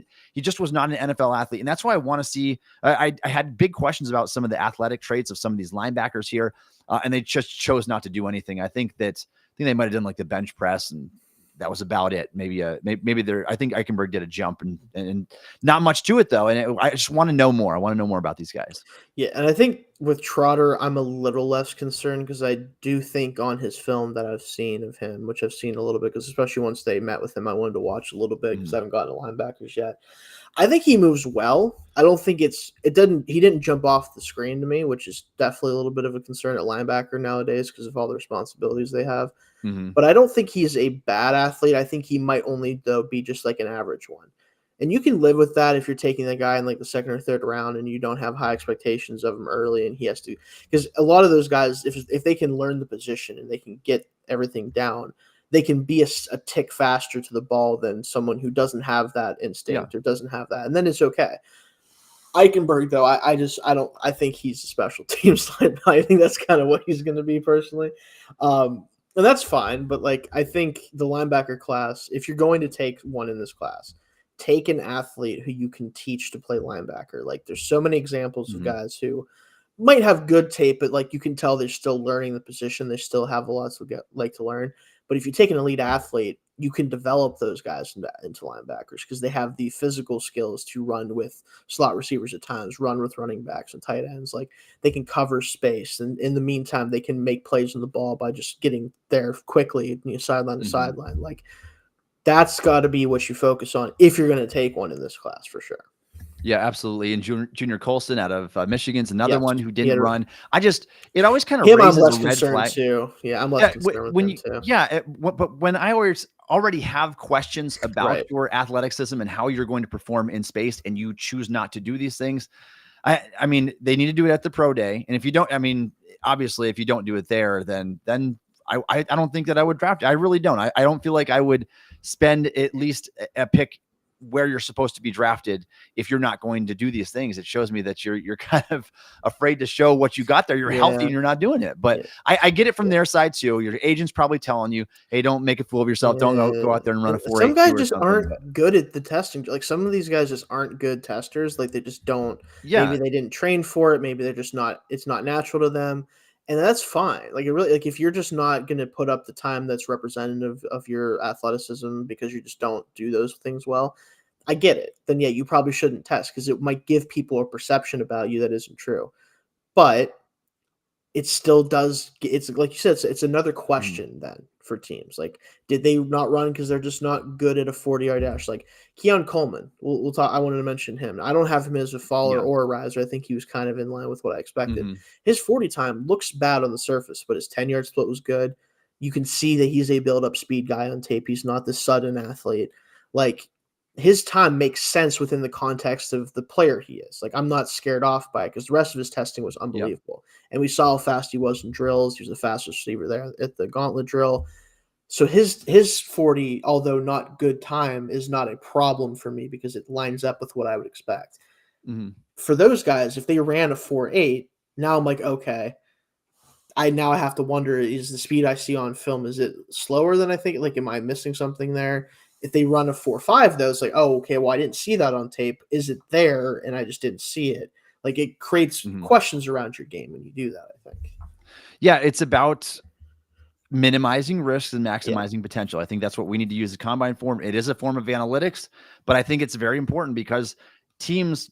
was not an NFL athlete. And that's why I want to see, I had big questions about some of the athletic traits of some of these linebackers here. And they just chose not to do anything. I think they might've done like the bench press, and that was about it. Maybe I think Eichenberg did a jump, and not much to it though. And I just want to know more. I want to know more about these guys. Yeah. And I think with Trotter, I'm a little less concerned, because I do think on his film that I've seen of him, which I've seen a little bit, because especially once they met with him, I wanted to watch a little bit, because I haven't gotten to linebackers yet. I think he moves well. I don't think he didn't jump off the screen to me, which is definitely a little bit of a concern at linebacker nowadays because of all the responsibilities they have. But I don't think he's a bad athlete. I think he might only, though, be just like an average one. And you can live with that if you're taking the guy in like the second or third round and you don't have high expectations of him early, and he has to, because a lot of those guys, if they can learn the position and they can get everything down, they can be a tick faster to the ball than someone who doesn't have that instinct or doesn't have that. And then it's okay. Eichenberg, though, I think he's a special teams linebacker. I think that's kind of what he's going to be personally. And that's fine, but like, I think the linebacker class, if you're going to take one in this class, take an athlete who you can teach to play linebacker. Like, there's so many examples of guys who might have good tape, but like, you can tell they're still learning the position. They still have a lot to learn. But if you take an elite athlete, you can develop those guys into linebackers, because they have the physical skills to run with slot receivers at times, run with running backs and tight ends. Like, they can cover space, and in the meantime, they can make plays on the ball by just getting there quickly, sideline to sideline. Like, that's got to be what you focus on if you're going to take one in this class, for sure. Yeah, absolutely. And Junior Colston out of Michigan's another Yes, one who he had didn't run. It always kind of him. I'm raises a less red concerned flag. too. Yeah, I'm less Yeah, concerned with when him you, too. yeah, but when I already have questions about Right. your athleticism and how you're going to perform in space, and you choose not to do these things, I mean, they need to do it at the pro day. And if you don't, I mean, obviously, if you don't do it there, then I don't think that I would draft you. I really don't. I don't feel like I would spend at least a pick where you're supposed to be drafted if you're not going to do these things. It shows me that you're kind of afraid to show what you got there. You're healthy Yeah. and you're not doing it. But Yeah. I get it from their side too. Your agent's probably telling you, hey, don't make a fool of yourself. Don't go out there and run a Some 4.82 guys or just something. But aren't good at the testing. Like some of these guys just aren't good testers. Like they just don't. Maybe yeah, they didn't train for it. Maybe they're just not. It's not natural to them, and that's fine. Like it really. Like if you're just not going to put up the time that's representative of your athleticism because you just don't do those things well, I get it. Then yeah, you probably shouldn't test because it might give people a perception about you that isn't true. But it still does. It's like you said. It's another mhm, question then for teams. Like, did they not run because they're just not good at a 40-yard dash? Like Keon Coleman. We'll talk. I wanted to mention him. I don't have him as a faller yeah, or a riser. I think he was kind of in line with what I expected. mhm, His 40 time looks bad on the surface, but his 10-yard split was good. You can see that he's a build up speed guy on tape. He's not this sudden athlete. Like his time makes sense within the context of the player he is. Like I'm not scared off by it because the rest of his testing was yep, unbelievable. And we saw how fast he was in drills. He was the fastest receiver there at the gauntlet drill. So his 40, although not good time, is not a problem for me because it lines up with what I would expect. mhm, For those guys, if they ran a 4.8, now I'm like, okay, I now have to wonder, is the speed I see on film, is it slower than I think? Like, am I missing something there? If they run a 4.5, though, it's like, oh, okay, well, I didn't see that on tape. Is it there and I just didn't see it? Like, it creates mhm. questions around your game when you do that, I think. Yeah, it's about minimizing risks and Yeah. maximizing potential. I think that's what we need to use the combine form. It is a form of analytics, but I think it's very important because teams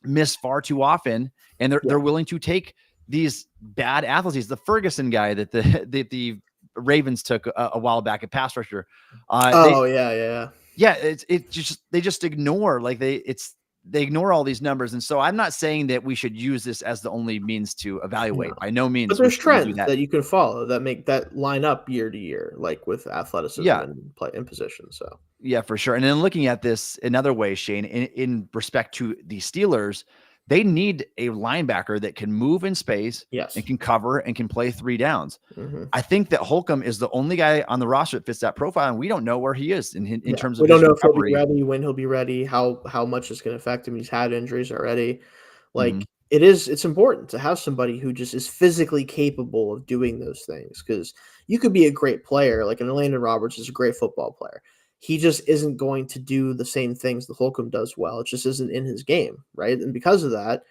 miss far too often, and Yeah. they're willing to take these bad athletes. The Ferguson guy that the Ravens took a while back, a pass rusher. Oh, yeah. Yeah, they just ignore, like, they ignore all these numbers. And so I'm not saying that we should use this as the only means to No. evaluate. By no But means there's should we do trends that. that you can follow that make that line up year to year, like with athleticism Yeah, and play in position. So, yeah, for sure. And then looking at this another way, Shayne, in respect to the Steelers, they need a linebacker that can move in space and yes. can cover and can play three downs. Hmm. I think that Holcomb is the only guy on the roster that fits that profile, and we don't know where he is in Yeah. terms of We don't his know if he'll be recovery. ready, when he'll be ready, how much it's going to affect him. He's had injuries already. Mhm. Like it's important to have somebody who just is physically capable of doing those things because you could be a great player, like an Landon Roberts is a great football player. He just isn't going to do the same things that Holcomb does well. It just isn't in his game, right? And because of that,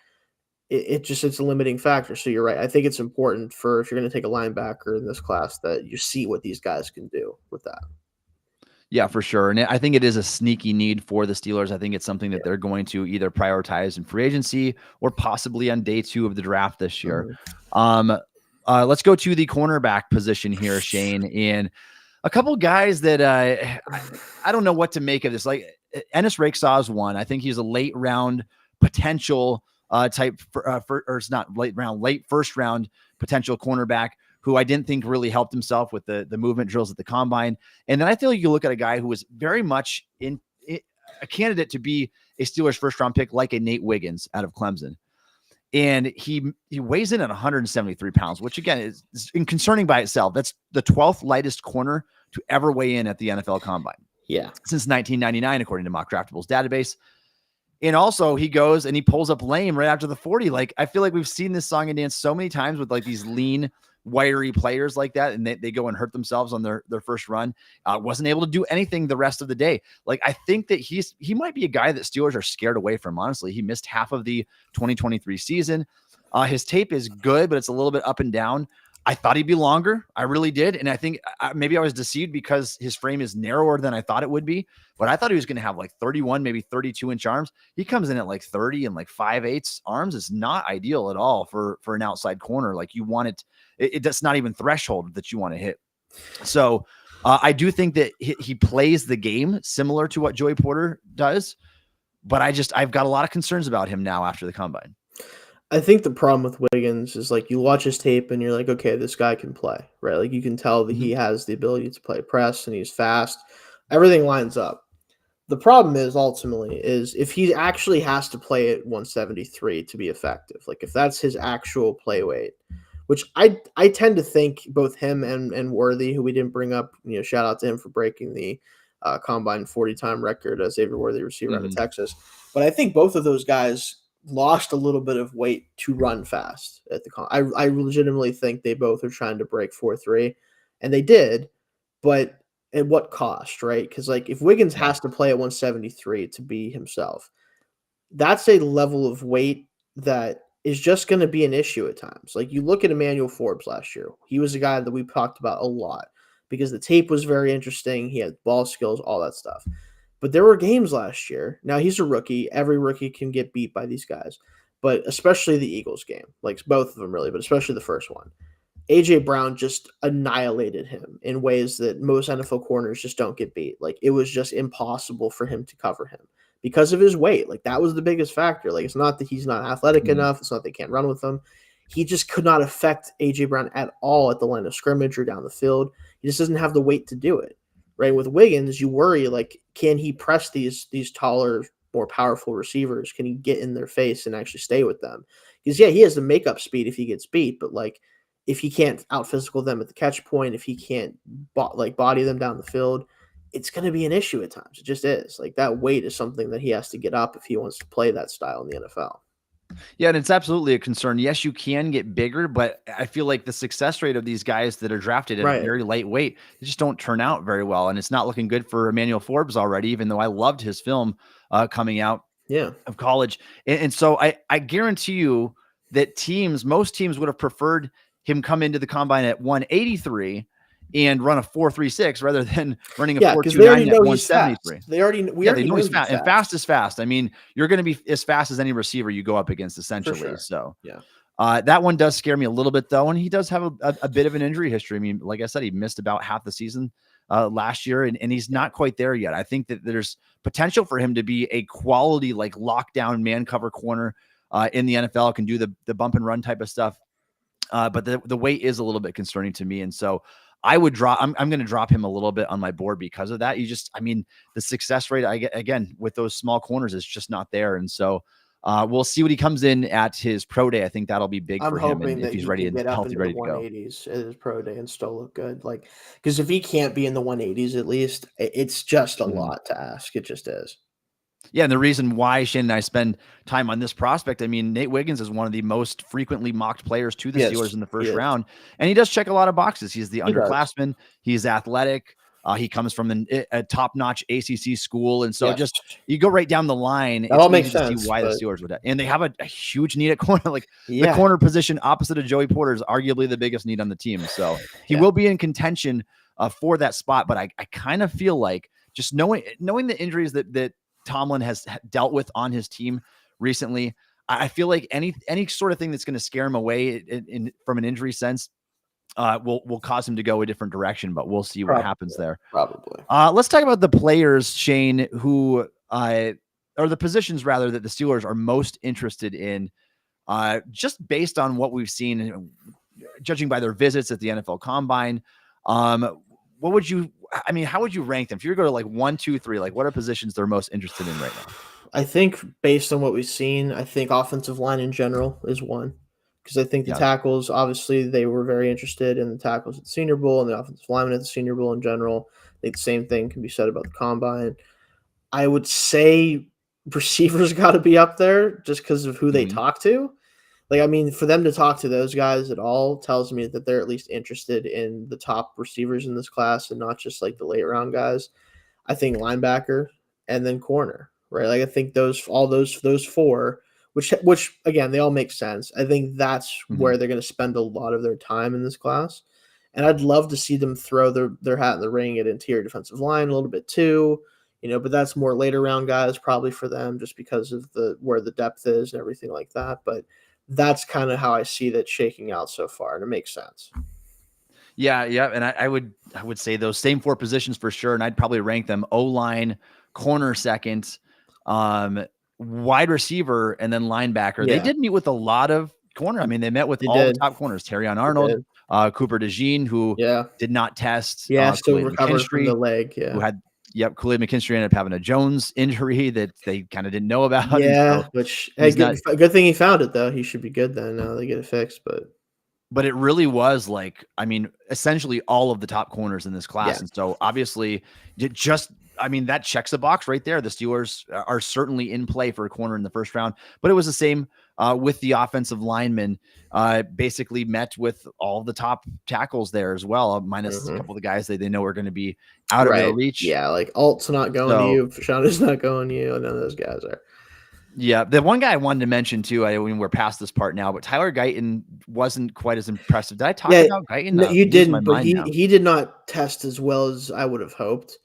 it's a limiting factor. So you're right. I think it's important for if you're going to take a linebacker in this class that you see what these guys can do with that. Yeah, for sure. And I think it is a sneaky need for the Steelers. I think it's something that Yeah. they're going to either prioritize in free agency or possibly on day 2 of the draft this year. Mhm. Um, let's go to the cornerback position here, Shayne, and a couple guys that I don't know what to make of this. Like Ennis Rakesaw is one. I think he's a late round potential type or it's not late round, late first round potential cornerback who I didn't think really helped himself with the movement drills at the combine. And then I feel like you look at a guy who was very much a candidate to be a Steelers first round pick, like a Nate Wiggins out of Clemson. And he weighs in at 173 pounds, which again is concerning by itself. That's the 12th lightest corner to ever weigh in at the NFL Combine Yeah. since 1999, according to Mock Draftable's database. And also he goes and he pulls up lame right after the 40. Like, I feel like we've seen this song and dance so many times with like these lean, wiry players like that. And they go and hurt themselves on their first run. Wasn't able to do anything the rest of the day. Like, I think that he might be a guy that Steelers are scared away from. Honestly, he missed half of the 2023 season. His tape is good, but it's a little bit up and down. I thought he'd be longer. I really did. And I think maybe I was deceived because his frame is narrower than I thought it would be. But I thought he was going to have like 31, maybe 32-inch arms. He comes in at like 30 and like 5/8 arms. Is not ideal at all for an outside corner. Like, you want that's not even threshold that you want to hit. So I do think that he plays the game similar to what Joey Porter does. but I've got a lot of concerns about him now after the combine. I think the problem with Wiggins is like you watch his tape and you're like, okay, this guy can play, right? Like you can tell that he has the ability to play press and he's fast. Everything lines up. The problem is ultimately is if he actually has to play at 173 to be effective, like if that's his actual play weight, which I tend to think both him and Worthy, who we didn't bring up, shout out to him for breaking the combine 40-time record as Xavier Worthy receiver out of Texas. But I think both of those guys lost a little bit of weight to run fast at the I legitimately think they both are trying to break 4.3, and they did, but at what cost, right? Because like if Wiggins has to play at 173 to be himself, that's a level of weight that is just going to be an issue at times. Like you look at Emmanuel Forbes last year, he was a guy that we talked about a lot because the tape was very interesting. He had ball skills, all that stuff. But there were games last year. Now he's a rookie. Every rookie can get beat by these guys, but especially the Eagles game, like both of them really, but especially the first one. A.J. Brown just annihilated him in ways that most NFL corners just don't get beat. Like it was just impossible for him to cover him because of his weight. Like that was the biggest factor. Like it's not that he's not athletic enough. It's not they can't run with him. He just could not affect A.J. Brown at all at the line of scrimmage or down the field. He just doesn't have the weight to do it. Right? With Wiggins, you worry, like, can he press these taller, more powerful receivers? Can he get in their face and actually stay with them? Because, yeah, he has the makeup speed if he gets beat, but, like, if he can't out-physical them at the catch point, if he can't, body them down the field, it's going to be an issue at times. It just is. Like, that weight is something that he has to get up if he wants to play that style in the NFL. Yeah, and it's absolutely a concern. Yes, you can get bigger, but I feel like the success rate of these guys that are drafted at a very lightweight, they just don't turn out very well. And it's not looking good for Emmanuel Forbes already, even though I loved his film coming out of college. And so I guarantee you that most teams would have preferred him come into the combine at 183 and run a 4.36 rather than running a 4.29 at 173. They already know he's fast. And fast is fast. I mean, you're going to be as fast as any receiver you go up against, essentially. Sure. So that one does scare me a little bit, though, and he does have a bit of an injury history. I mean, like I said, he missed about half the season last year, and he's not quite there yet. I think that there's potential for him to be a quality, like lockdown man cover corner in the NFL, can do the bump and run type of stuff. But the weight is a little bit concerning to me, and so I would drop. I'm going to drop him a little bit on my board because of that. The success rate again with those small corners is just not there, and so we'll see what he comes in at his pro day. I think that'll be big for him, and if he's ready and healthy, ready to go. 180s at his pro day and still look good. Like because if he can't be in the 180s at least, it's just a lot to ask. It just is. Yeah, and the reason why Shayne and I spend time on this prospect, I mean, Nate Wiggins is one of the most frequently mocked players to the Steelers in the first round, and he does check a lot of boxes. He's the underclassman. He's athletic. He comes from a top-notch ACC school, and so just you go right down the line. That all makes sense. See why the Steelers would have. And they have a huge need at corner. Like the corner position opposite of Joey Porter is arguably the biggest need on the team. So he will be in contention for that spot. But I kind of feel like just knowing the injuries that Tomlin has dealt with on his team recently, I feel like any sort of thing that's going to scare him away from an injury sense will cause him to go a different direction, but we'll see what happens there. Probably. Let's talk about the players, Shayne, who or the positions rather that the Steelers are most interested in, just based on what we've seen, judging by their visits at the NFL Combine. How would you rank them? If you were to go to like 1, 2, 3, like what are positions they're most interested in right now? I think based on what we've seen, I think offensive line in general is one. Because I think the tackles, obviously, they were very interested in the tackles at the Senior Bowl and the offensive linemen at the Senior Bowl in general. I think the same thing can be said about the Combine. I would say receivers got to be up there just because of who they talk to. Like, I mean, for them to talk to those guys at all tells me that they're at least interested in the top receivers in this class and not just like the late round guys. I think linebacker and then corner, right? Like I think those four, which again, they all make sense. I think that's where they're going to spend a lot of their time in this class. And I'd love to see them throw their hat in the ring at interior defensive line a little bit too, but that's more later round guys probably for them just because of where the depth is and everything like that. But that's kind of how I see that shaking out so far, and it makes sense. Yeah, and I would say those same four positions for sure, and I'd probably rank them O-line, corner second, wide receiver, and then linebacker. They Yeah, did meet with a lot of corner. I mean, they met with they all the did. top corners. Terrion They Arnold, did. Cooper DeJean, who Yeah. did not test. Yeah, still Kool-Aid recovering from the McKinstry, leg. who Yeah. had Kool-Aid McKinstry ended up having a Jones injury that they kind of didn't know about, and so Yeah, which hey, he's not. good thing he found it though. He should be good then. Now they get it fixed, But it really was like, I mean, essentially all of the top corners in this class. Yeah. And so obviously that checks the box right there. The Steelers are certainly in play for a corner in the first round, but it was the same with the offensive linemen. Basically met with all the top tackles there as well, minus a couple of the guys they know are going to be out of their reach. Yeah, like Alt's not going to you, Shauna's not going to you, none of those guys are. Yeah, the one guy I wanted to mention too, I mean, we're past this part now, but Tyler Guyton wasn't quite as impressive. Did I talk about Guyton? No, you didn't, but he did not test as well as I would have hoped.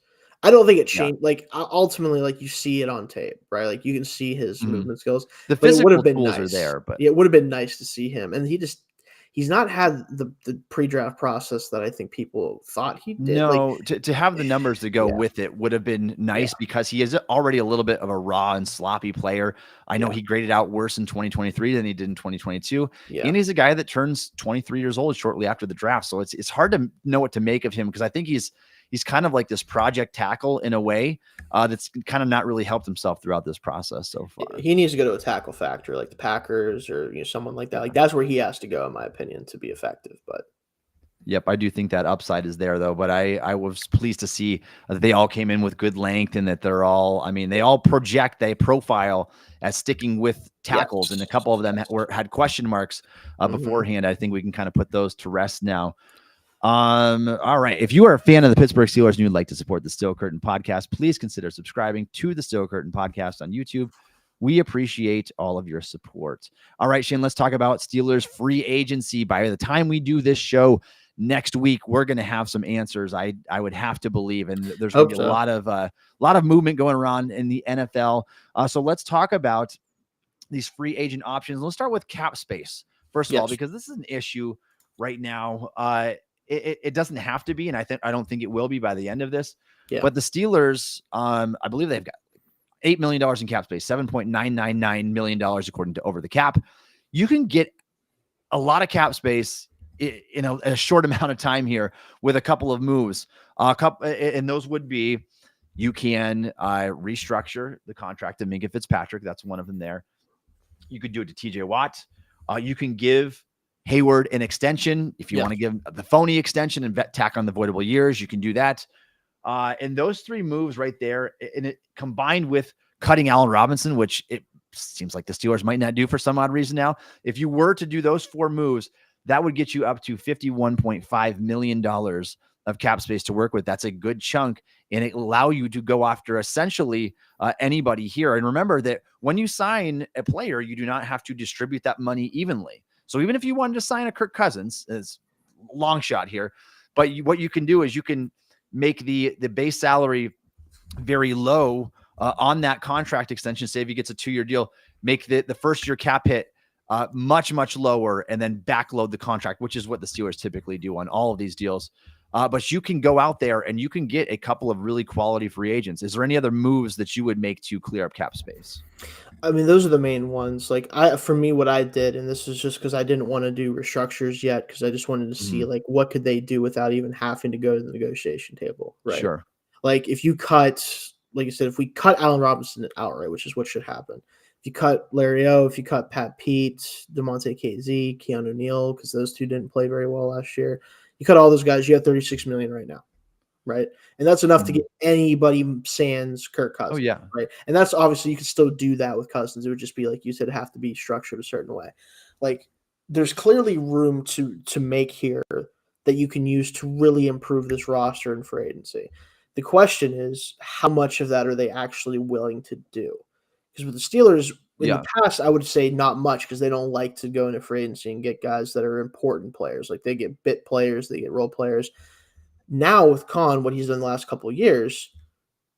I don't think it changed. Yeah. Like ultimately, like you see it on tape, right? Like you can see his movement skills. The physical tools are there, but it would have been nice to see him. And he's not had the pre-draft process that I think people thought he did. No, to have the numbers to go with it would have been nice because he is already a little bit of a raw and sloppy player. I know he graded out worse in 2023 than he did in 2022. And he's a guy that turns 23 years old shortly after the draft. So it's hard to know what to make of him because I think he's kind of like this project tackle in a way that's kind of not really helped himself throughout this process so far. He needs to go to a tackle factory like the Packers or someone like that. Like that's where he has to go, in my opinion, to be effective. But yep, I do think that upside is there though. But I was pleased to see that they all came in with good length and that they all they profile as sticking with tackles, and a couple of them had question marks beforehand. I think we can kind of put those to rest now. All right. If you are a fan of the Pittsburgh Steelers and you'd like to support the Steel Curtain podcast, please consider subscribing to the Steel Curtain podcast on YouTube. We appreciate all of your support. All right, Shayne, let's talk about Steelers free agency. By the time we do this show next week, we're going to have some answers. I would have to believe, and there's going to be a lot of movement going around in the NFL. So let's talk about these free agent options. Let's start with cap space first of all, because this is an issue right now. It doesn't have to be, and I don't think it will be by the end of this. Yeah. But the Steelers, I believe they've got $8 million in cap space, $7.999 million according to Over the Cap. You can get a lot of cap space in a short amount of time here with a couple of moves. And those would be, you can restructure the contract of Minkah Fitzpatrick. That's one of them there. You could do it to TJ Watt. You can give Hayward an extension. If you want to give the phony extension and tack on the voidable years, you can do that. And those three moves right there, and it combined with cutting Allen Robinson, which it seems like the Steelers might not do for some odd reason now. If you were to do those four moves, that would get you up to $51.5 million of cap space to work with. That's a good chunk, and it allow you to go after essentially anybody here. And remember that when you sign a player, you do not have to distribute that money evenly. So even if you wanted to sign a Kirk Cousins, it's a long shot here, but what you can do is you can make the base salary very low on that contract extension. Say if he gets a 2-year deal, make the first year cap hit much, much lower, and then backload the contract, which is what the Steelers typically do on all of these deals. But you can go out there and you can get a couple of really quality free agents. Is there any other moves that you would make to clear up cap space? I mean, those are the main ones. Like for me, what I did, and this is just because I didn't want to do restructures yet, because I just wanted to see like what could they do without even having to go to the negotiation table, right? Sure. Like if you cut, like you said, if we cut Allen Robinson outright, which is what should happen. If you cut Larry O, if you cut Pat Pete, DeMonte KZ, Keanu Neal, because those two didn't play very well last year. You cut all those guys, you have $36 million right now. Right. And that's enough to get anybody sans Kirk Cousins. Oh, yeah. Right. And that's obviously you could still do that with Cousins. It would just be like you said, have to be structured a certain way. Like there's clearly room to make here that you can use to really improve this roster and free agency. The question is, how much of that are they actually willing to do? Because with the Steelers in the past, I would say not much, because they don't like to go into free agency and get guys that are important players. Like they get bit players, they get role players. Now with Khan, what he's done the last couple of years,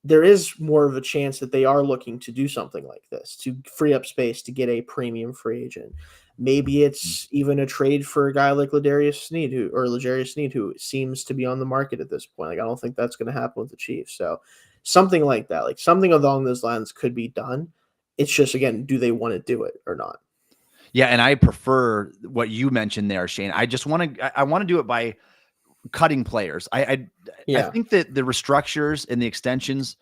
there is more of a chance that they are looking to do something like this, to free up space to get a premium free agent. Maybe it's even a trade for a guy like L'Jarius Sneed, who seems to be on the market at this point. Like I don't think that's going to happen with the Chiefs. So Something like that, like something along those lines could be done. It's just, again, do they want to do it or not? Yeah, and I prefer what you mentioned there, Shayne. I want to do it by cutting players. I think that the restructures and the extensions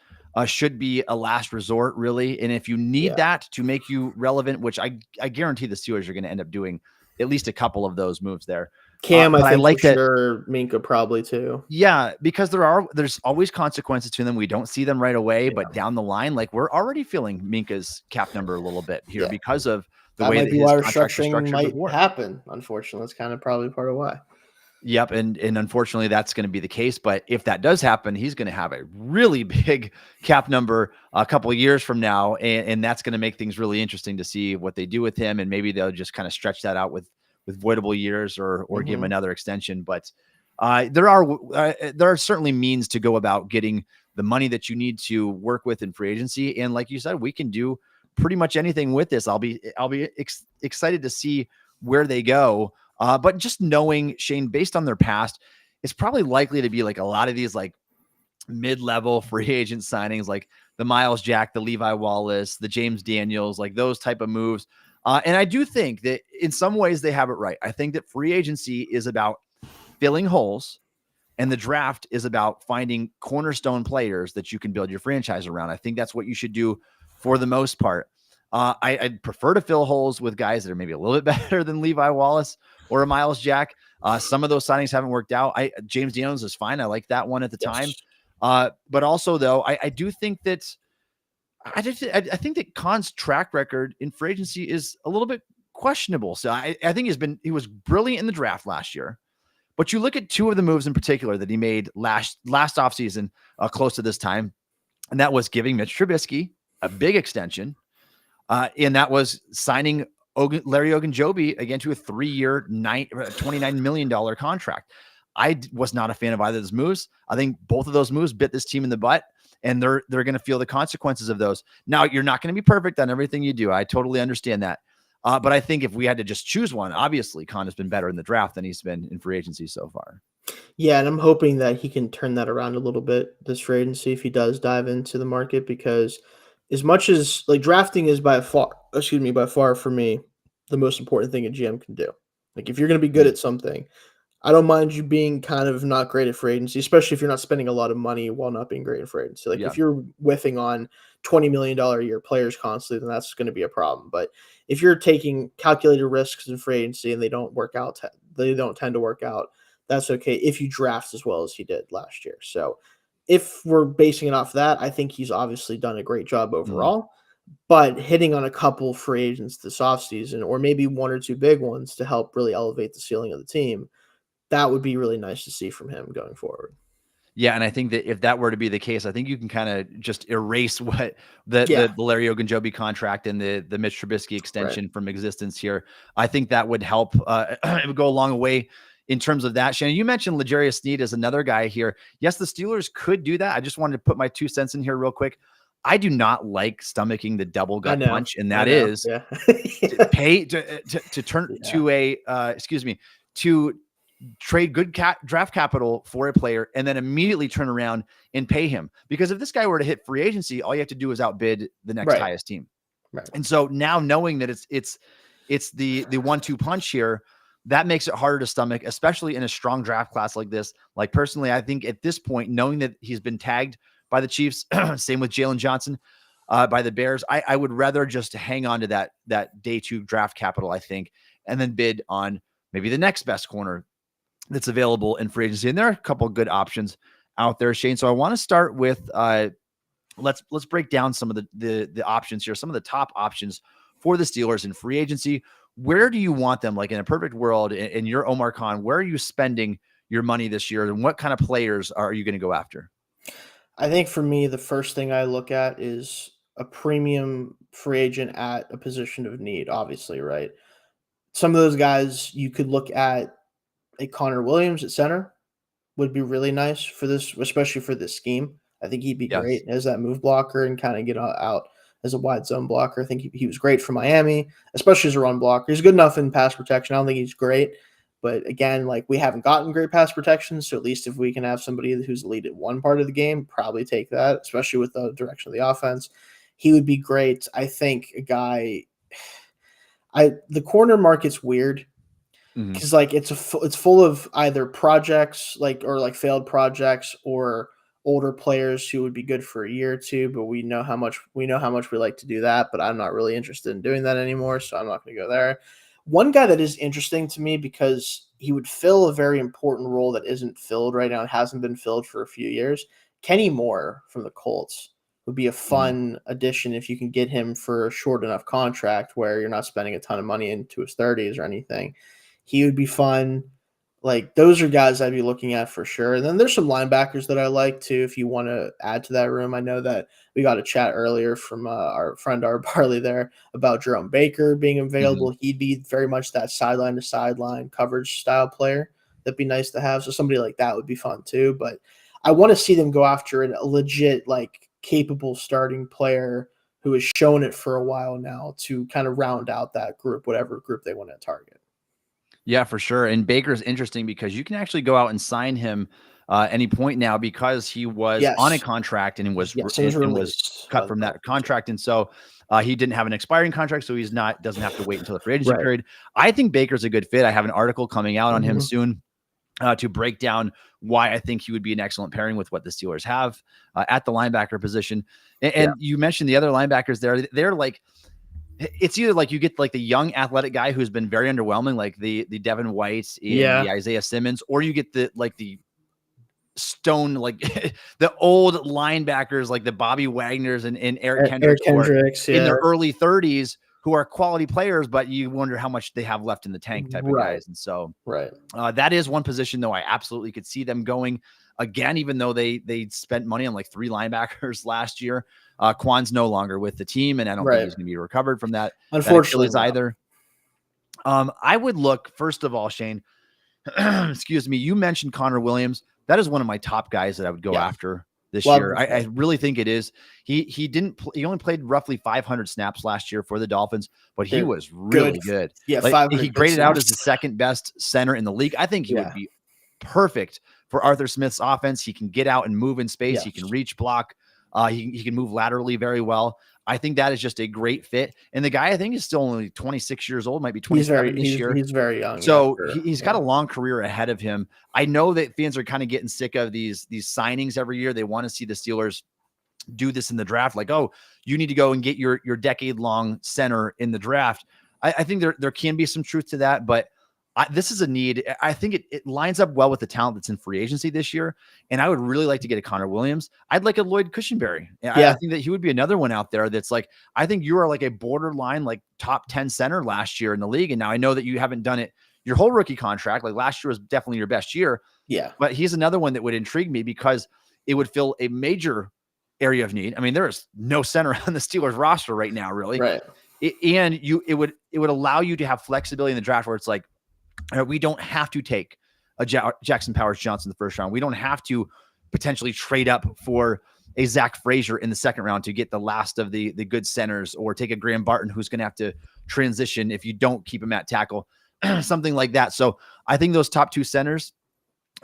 should be a last resort, really. And if you need that to make you relevant, which I guarantee the Steelers are going to end up doing at least a couple of those moves there. Cam, but I think I like for that. sure. Minka probably too. Yeah, because there's always consequences to them. We don't see them right away, but down the line, like we're already feeling Minka's cap number a little bit here because of the way that his contracts are structured might before. happen. Unfortunately, that's kind of probably part of why. Yep, and unfortunately, that's going to be the case. But if that does happen, he's going to have a really big cap number a couple of years from now, and that's going to make things really interesting to see what they do with him, and maybe they'll just kind of stretch that out with voidable years or give him another extension. But there are certainly means to go about getting the money that you need to work with in free agency, and like you said, we can do pretty much anything with this. I'll be excited to see where they go. But just knowing, Shayne, based on their past, it's probably likely to be like a lot of these like mid-level free agent signings, like the Miles Jack, the Levi Wallace, the James Daniels, like those type of moves. And I do think that in some ways they have it right. I think that free agency is about filling holes, and the draft is about finding cornerstone players that you can build your franchise around. I think that's what you should do for the most part. I'd prefer to fill holes with guys that are maybe a little bit better than Levi Wallace or a Miles Jack. Some of those signings haven't worked out. James Daniels is fine. I like that one at the time. But also, though, I do think that I think that Khan's track record in free agency is a little bit questionable. So I think he was brilliant in the draft last year. But you look at two of the moves in particular that he made last offseason, close to this time, and that was giving Mitch Trubisky a big extension, and that was signing Larry Ogunjobi again to a 3-year, $29 million contract. I was not a fan of either of those moves. I think both of those moves bit this team in the butt, and they're going to feel the consequences of those. Now, you're not going to be perfect on everything you do. I totally understand that. But I think if we had to just choose one, obviously Khan has been better in the draft than he's been in free agency so far. Yeah, and I'm hoping that he can turn that around a little bit this free agency if he does dive into the market, because as much as like drafting is by far for me the most important thing a GM can do. Like if you're going to be good at something, I don't mind you being kind of not great at free agency, especially if you're not spending a lot of money while not being great at free agency. Like if you're whiffing on $20 million a year players constantly, then that's going to be a problem. But if you're taking calculated risks in free agency and they don't work out, they don't tend to work out, that's okay if you draft as well as he did last year. So if we're basing it off that, I think he's obviously done a great job overall. But hitting on a couple free agents this offseason, or maybe one or two big ones to help really elevate the ceiling of the team, that would be really nice to see from him going forward. Yeah, and I think that if that were to be the case, I think you can kind of just erase what the Larry Ogunjobi contract and the Mitch Trubisky extension from existence here. I think that would help. It would go a long way in terms of that. Shannon, you mentioned L'Jarius Sneed as another guy here. Yes, the Steelers could do that. I just wanted to put my 2 cents in here real quick. I do not like stomaching the double gut punch, and that is to pay to turn to a to trade good draft capital for a player and then immediately turn around and pay him. Because if this guy were to hit free agency, all you have to do is outbid the next highest team. Right. And so now knowing that it's the 1-2 punch here, that makes it harder to stomach, especially in a strong draft class like this. Like personally, I think at this point, knowing that he's been tagged by the Chiefs, same with Jalen Johnson, by the Bears, I would rather just hang on to that day 2 draft capital, I think, and then bid on maybe the next best corner that's available in free agency. And there are a couple of good options out there, Shayne. So I want to start with let's break down some of the options here, some of the top options for the Steelers in free agency. Where do you want them? Like in a perfect world, in your Omar Khan, where are you spending your money this year, and what kind of players are you going to go after? I think for me, the first thing I look at is a premium free agent at a position of need, obviously, right? Some of those guys you could look at. A Connor Williams at center would be really nice for this, especially for this scheme. I think he'd be great as that move blocker and kind of get out as a wide zone blocker. I think he was great for Miami, especially as a run blocker. He's good enough in pass protection. I don't think he's great, But again, like we haven't gotten great pass protection, so at least if we can have somebody who's elite at one part of the game, probably take that, especially with the direction of the offense. He would be great. I think a guy. The corner market's weird because like it's full of either projects or failed projects or older players who would be good for a year or two, but we know how much we like to do that, but I'm not really interested in doing that anymore, so I'm not going to go there. One guy that is interesting to me because he would fill a very important role that isn't filled right now and hasn't been filled for a few years. Kenny Moore from the Colts would be a fun addition if you can get him for a short enough contract where you're not spending a ton of money into his 30s or anything. He would be fun. Like those are guys I'd be looking at for sure. And then there's some linebackers that I like too. If you want to add to that room, I know that we got a chat earlier from our friend Art Barley there about Jerome Baker being available. He'd be very much that sideline to sideline coverage style player. That'd be nice to have. So somebody like that would be fun too. But I want to see them go after a legit, like capable starting player who has shown it for a while now to kind of round out that group, whatever group they want to target. Yeah, for sure. And Baker's interesting because you can actually go out and sign him any point now because he was on a contract and was cut from that contract. And so he didn't have an expiring contract, so doesn't have to wait until the free agency period. I think Baker's a good fit. I have an article coming out on him soon to break down why I think he would be an excellent pairing with what the Steelers have at the linebacker position. And you mentioned the other linebackers there. They're like, it's either like you get like the young athletic guy who's been very underwhelming, like the Devin White and the Isaiah Simmons, or you get the stone, like the old linebackers, like the Bobby Wagners and Eric Kendricks in their early 30s who are quality players, but you wonder how much they have left in the tank type of guys. And so that is one position though I absolutely could see them going again, even though they spent money on like 3 linebackers last year. Quan's no longer with the team, and I don't think he's going to be recovered from that. Unfortunately, either. I would look, first of all, Shayne, excuse me, you mentioned Connor Williams. That is one of my top guys that I would go after this year. I really think it is. He only played roughly 500 snaps last year for the Dolphins, but he was really good. Yeah, like, he graded out as the second best center in the league. I think he would be perfect for Arthur Smith's offense. He can get out and move in space. He can reach block. He can move laterally very well. I think that is just a great fit. And the guy, I think, is still only 26 years old, might be 27 this year. He's very young. So he's got a long career ahead of him. I know that fans are kind of getting sick of these signings every year. They want to see the Steelers do this in the draft. Like, oh, you need to go and get your decade-long center in the draft. I think there can be some truth to that, but this is a need. I think it lines up well with the talent that's in free agency this year. And I would really like to get a Connor Williams. I'd like a Lloyd Cushenberry. I think that he would be another one out there that's like, I think you are like a borderline, like top 10 center last year in the league. And now I know that you haven't done it your whole rookie contract. Like last year was definitely your best year. Yeah. But he's another one that would intrigue me because it would fill a major area of need. I mean, there is no center on the Steelers roster right now, really. Right. It would allow you to have flexibility in the draft where it's like, we don't have to take a Jackson Powers Johnson in the first round. We don't have to potentially trade up for a Zach Frazier in the second round to get the last of the good centers, or take a Graham Barton who's going to have to transition if you don't keep him at tackle, something like that. So I think those top 2 centers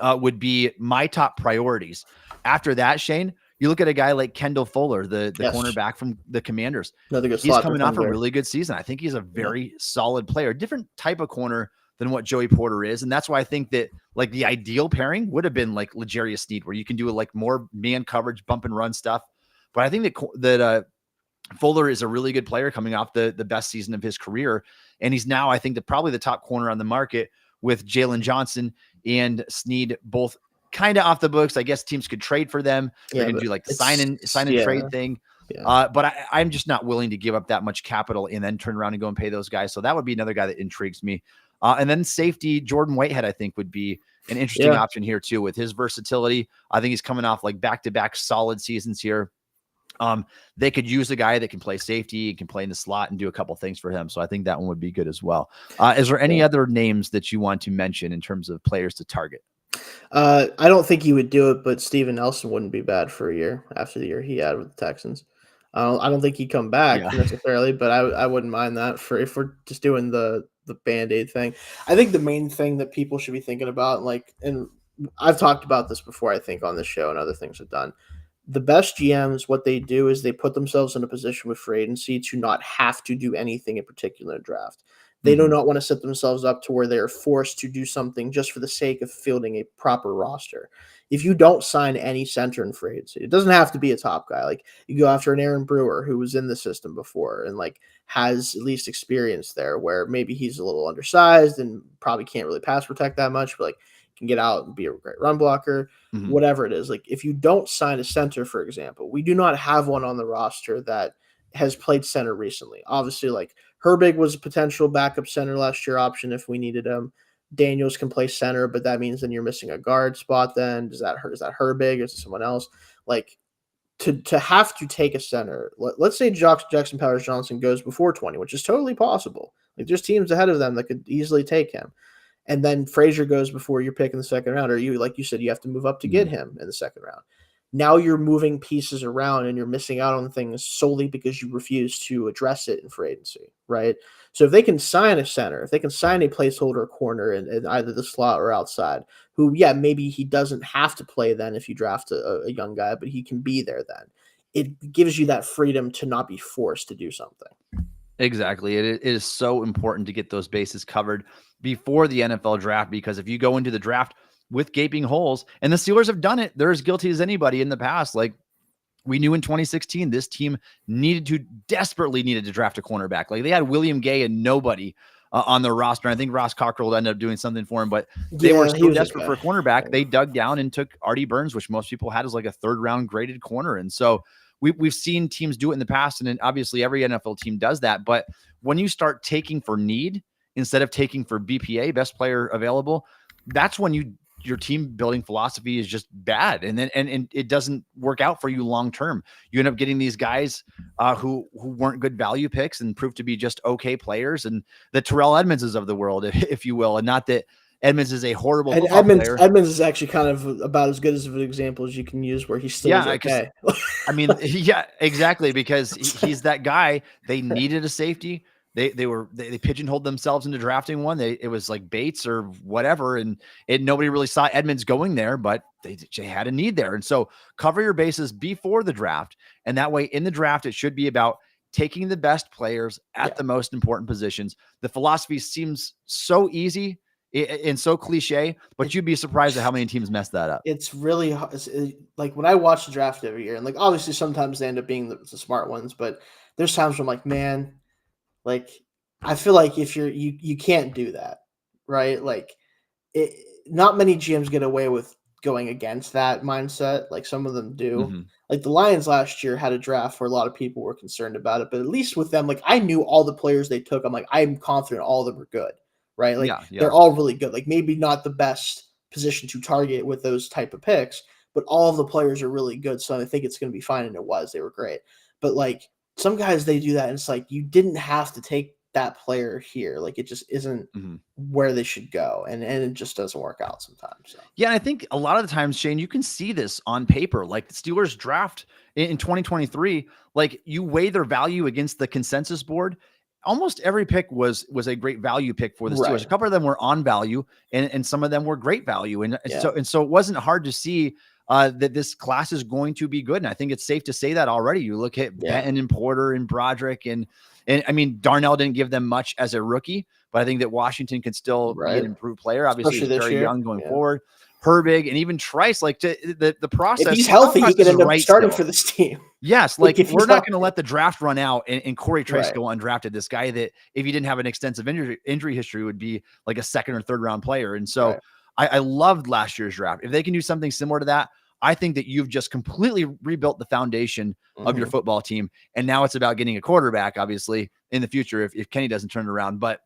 would be my top priorities. After that, Shayne, you look at a guy like Kendall Fuller, the cornerback from the Commanders. He's coming off a really good season. I think he's a very solid player, different type of corner than what Joey Porter is. And that's why I think that like the ideal pairing would have been like L'Jarius Sneed, where you can do like more man coverage, bump and run stuff. But I think that Fuller is a really good player coming off the best season of his career. And he's now, I think, probably the top corner on the market, with Jalen Johnson and Sneed both kind of off the books. I guess teams could trade for them. They're going to do like the sign and trade thing. Yeah. But I'm just not willing to give up that much capital and then turn around and go and pay those guys. So that would be another guy that intrigues me. And then safety, Jordan Whitehead, I think, would be an interesting option here too, with his versatility. I think he's coming off like back-to-back solid seasons here. They could use a guy that can play safety, can play in the slot, and do a couple things for him. So I think that one would be good as well. Is there any other names that you want to mention in terms of players to target? I don't think he would do it, but Steven Nelson wouldn't be bad for a year after the year he had with the Texans. I don't think he'd come back Yeah. necessarily, but I wouldn't mind that for if we're just doing the Band-Aid thing. I think the main thing that people should be thinking about, like, and I've talked about this before, I think, on this show and other things I've done. The best GMs, what they do is they put themselves in a position with free agency to not have to do anything in particular in draft. They do Mhm. not want to set themselves up to where they are forced to do something just for the sake of fielding a proper roster. If you don't sign any center in free agency, it doesn't have to be a top guy. Like, you go after an Aaron Brewer who was in the system before and like has at least experience there, where maybe he's a little undersized and probably can't really pass protect that much, but like can get out and be a great run blocker, Mhm. whatever it is. Like, if you don't sign a center, for example, we do not have one on the roster that has played center recently. Obviously, like Herbig was a potential backup center last year option if we needed him. Daniels can play center, but that means then you're missing a guard spot. Then does that hurt? Is that Herbig? Is it someone else? Like, to have to take a center. Let's say Jackson Powers Johnson goes before 20, which is totally possible. Like, there's teams ahead of them that could easily take him. And then Frazier goes before you're picking the second round, or you, like you said, you have to move up to get Mhm. him in the second round. Now you're moving pieces around and you're missing out on things solely because you refuse to address it in free agency, right? So if they can sign a center, if they can sign a placeholder corner in either the slot or outside, who, yeah, maybe he doesn't have to play then if you draft a young guy, but he can be there then. It gives you that freedom to not be forced to do something. Exactly. It is so important to get those bases covered before the NFL draft, because if you go into the draft with gaping holes, and the Steelers have done it, they're as guilty as anybody in the past. Like, we knew in 2016, this team desperately needed to draft a cornerback. Like, they had William Gay and nobody on their roster. And I think Ross Cockrell ended up doing something for him, but they were Yeah, he so was desperate for okay. a cornerback. They dug down and took Artie Burns, which most people had as like a third round graded corner. And so we've seen teams do it in the past. And then obviously every NFL team does that. But when you start taking for need instead of taking for BPA, best player available, that's when your team building philosophy is just bad. And then, and it doesn't work out for you long-term. You end up getting these guys who weren't good value picks and proved to be just okay players, and the Terrell Edmondses of the world, if you will. And not that Edmonds is a horrible And football Edmonds player. Edmonds is actually kind of about as good as of an example as you can use, where he still is Yeah, because okay. I mean, yeah, exactly. Because he's that guy. They needed a safety. They pigeonholed themselves into drafting one. It was like Bates or whatever, and nobody really saw Edmonds going there, but they had a need there. And so cover your bases before the draft, and that way in the draft it should be about taking the best players at Yeah. the most important positions. The philosophy seems so easy and so cliche, but you'd be surprised at how many teams mess that up. It's really like when I watch the draft every year, and like obviously sometimes they end up being the smart ones, but there's times where I'm like, man, like I feel like if you can't do that, right? Like, it, not many GMs get away with going against that mindset. Like, some of them do. Mhm. Like the Lions last year had a draft where a lot of people were concerned about it, but at least with them, like I knew all the players they took. I'm like, I'm confident all of them were good, right? Like, Yeah, yeah. they're all really good. Like, maybe not the best position to target with those type of picks, but all of the players are really good. So I think it's going to be fine. And it was, they were great. But like some guys, they do that. And it's like, you didn't have to take that player here. Like, it just isn't Mhm. where they should go. And it just doesn't work out sometimes. So. Yeah, and I think a lot of the times, Shayne, you can see this on paper. Like the Steelers draft in 2023, like you weigh their value against the consensus board. Almost every pick was a great value pick for the Steelers. Right. A couple of them were on value, and some of them were great value. And Yeah. so it wasn't hard to see that this class is going to be good. And I think it's safe to say that already. You look at Benton and Porter and Broderick, and I mean, Darnell didn't give them much as a rookie, but I think that Washington can still be an improved player. Obviously, Especially he's this very year. young going forward. Herbig and even Trice, like the process. If he's the thought healthy, he process could is end up right starting still. for this team. Yes, Like, like if he's we're not going to healthy. let the draft run out and Corey Trice Right. go undrafted. This guy that if he didn't have an extensive injury history would be like a second or third round player. And so I loved last year's draft. If they can do something similar to that, I think that you've just completely rebuilt the foundation of your football team. And now it's about getting a quarterback, obviously, in the future if Kenny doesn't turn it around. But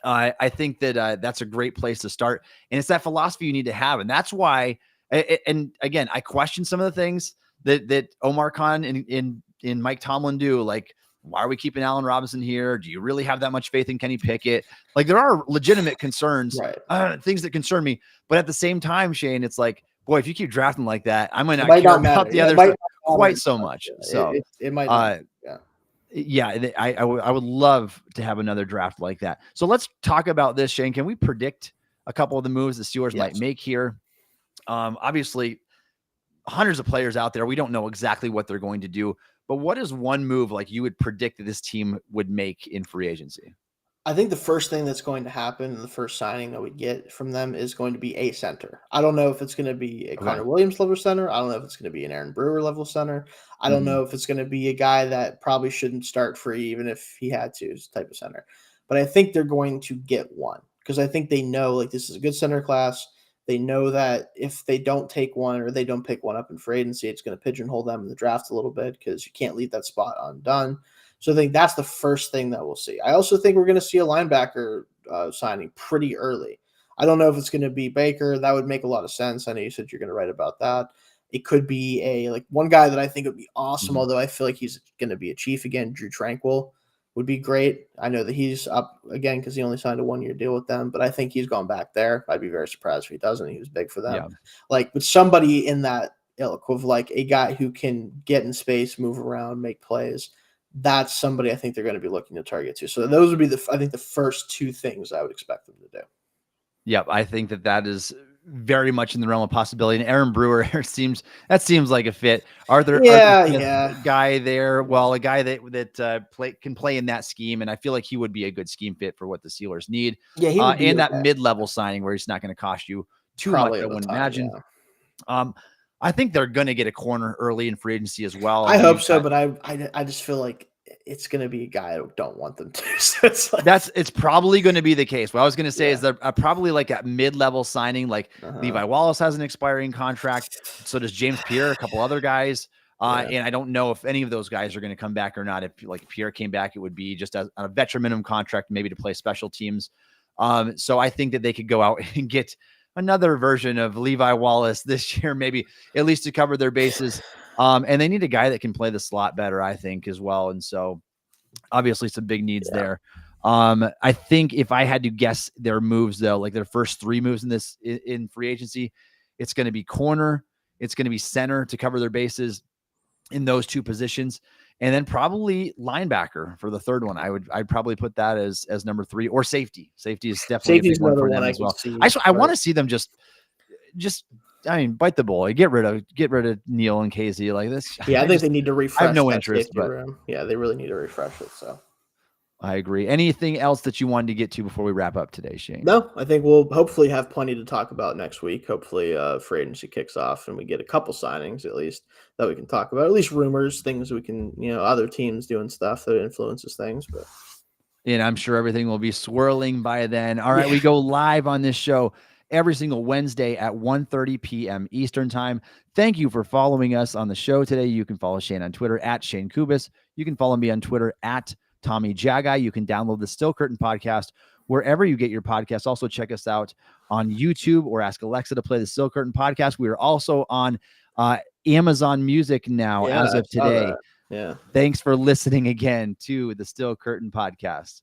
I think that that's a great place to start. And it's that philosophy you need to have. And that's why, and again, I question some of the things that Omar Khan and Mike Tomlin do. Like, why are we keeping Allen Robinson here? Do you really have that much faith in Kenny Pickett? Like, there are legitimate concerns, Right. things that concern me. But at the same time, Shayne, it's like, boy, if you keep drafting like that, I might It not might care not matter. about the Yeah, it other might stuff not quite matter so much. much. Yeah, So, it might not. Yeah. yeah, I would love to have another draft like that. So let's talk about this, Shayne. Can we predict a couple of the moves the Steelers might make here? Obviously, hundreds of players out there. We don't know exactly what they're going to do, but what is one move like you would predict that this team would make in free agency? I think the first thing that's going to happen in the first signing that we get from them is going to be a center. I don't know if it's going to be a Connor Williams level center. I don't know if it's going to be an Aaron Brewer level center. I don't know if it's going to be a guy that probably shouldn't start free, even if he had to, type of center. But I think they're going to get one because I think they know like this is a good center class. They know that if they don't take one or they don't pick one up in free agency, it's going to pigeonhole them in the draft a little bit because you can't leave that spot undone. So I think that's the first thing that we'll see. I also think we're going to see a linebacker signing pretty early. I don't know if it's going to be Baker. That would make a lot of sense. I know you said you're going to write about that. It could be one guy that I think would be awesome, although I feel like he's going to be a Chief again. Drew Tranquil would be great. I know that he's up again because he only signed a 1-year deal with them, but I think he's gone back there. I'd be very surprised if he doesn't. He was big for them. Yeah. But somebody in that ilk of like a guy who can get in space, move around, make plays. That's somebody I think they're going to be looking to target to. So those would be I think the first two things I would expect them to do. Yep. I think that is very much in the realm of possibility. And Aaron Brewer seems like a fit. Arthur Smith guy there. Well, a guy that can play in that scheme. And I feel like he would be a good scheme fit for what the Steelers need. Yeah. He would be and that mid-level signing where he's not going to cost you too much, I wouldn't imagine. Yeah. I think they're going to get a corner early in free agency as well. I hope so, but I just feel like it's going to be a guy I don't want them to. So it's probably going to be the case. What I was going to say is they're probably like a mid-level signing, like Levi Wallace has an expiring contract. So does James Pierre, a couple other guys. And I don't know if any of those guys are going to come back or not. If like Pierre came back, it would be just on a veteran minimum contract, maybe to play special teams. So I think that they could go out and get another version of Levi Wallace this year, maybe at least to cover their bases. And they need a guy that can play the slot better, I think, as well. And so obviously some big needs there. I think if I had to guess their moves, though, like their first three moves in free agency, it's going to be corner, it's going to be center to cover their bases in those two positions, and then probably linebacker for the third one. I'd probably put that as number 3, or safety. Safety is definitely a big one for them as well. I want to see them just bite the bullet. Get rid of Neal and Casey like this. Yeah, I think they need to refresh. I have no interest, but yeah, they really need to refresh it. So I agree. Anything else that you wanted to get to before we wrap up today, Shayne? No, I think we'll hopefully have plenty to talk about next week. Hopefully free agency kicks off and we get a couple signings at least that we can talk about, at least rumors, things we can, other teams doing stuff that influences things. But and I'm sure everything will be swirling by then. All right, we go live on this show every single Wednesday at 1:30 p.m. Eastern time. Thank you for following us on the show today. You can follow Shayne on Twitter at Shayne Kubas. You can follow me on Twitter at Tommy Jaggi. You can download the Still Curtain podcast wherever you get your podcasts. Also check us out on YouTube or ask Alexa to play the Still Curtain podcast. We are also on Amazon Music now as of today. Yeah. Thanks for listening again to the Still Curtain podcast.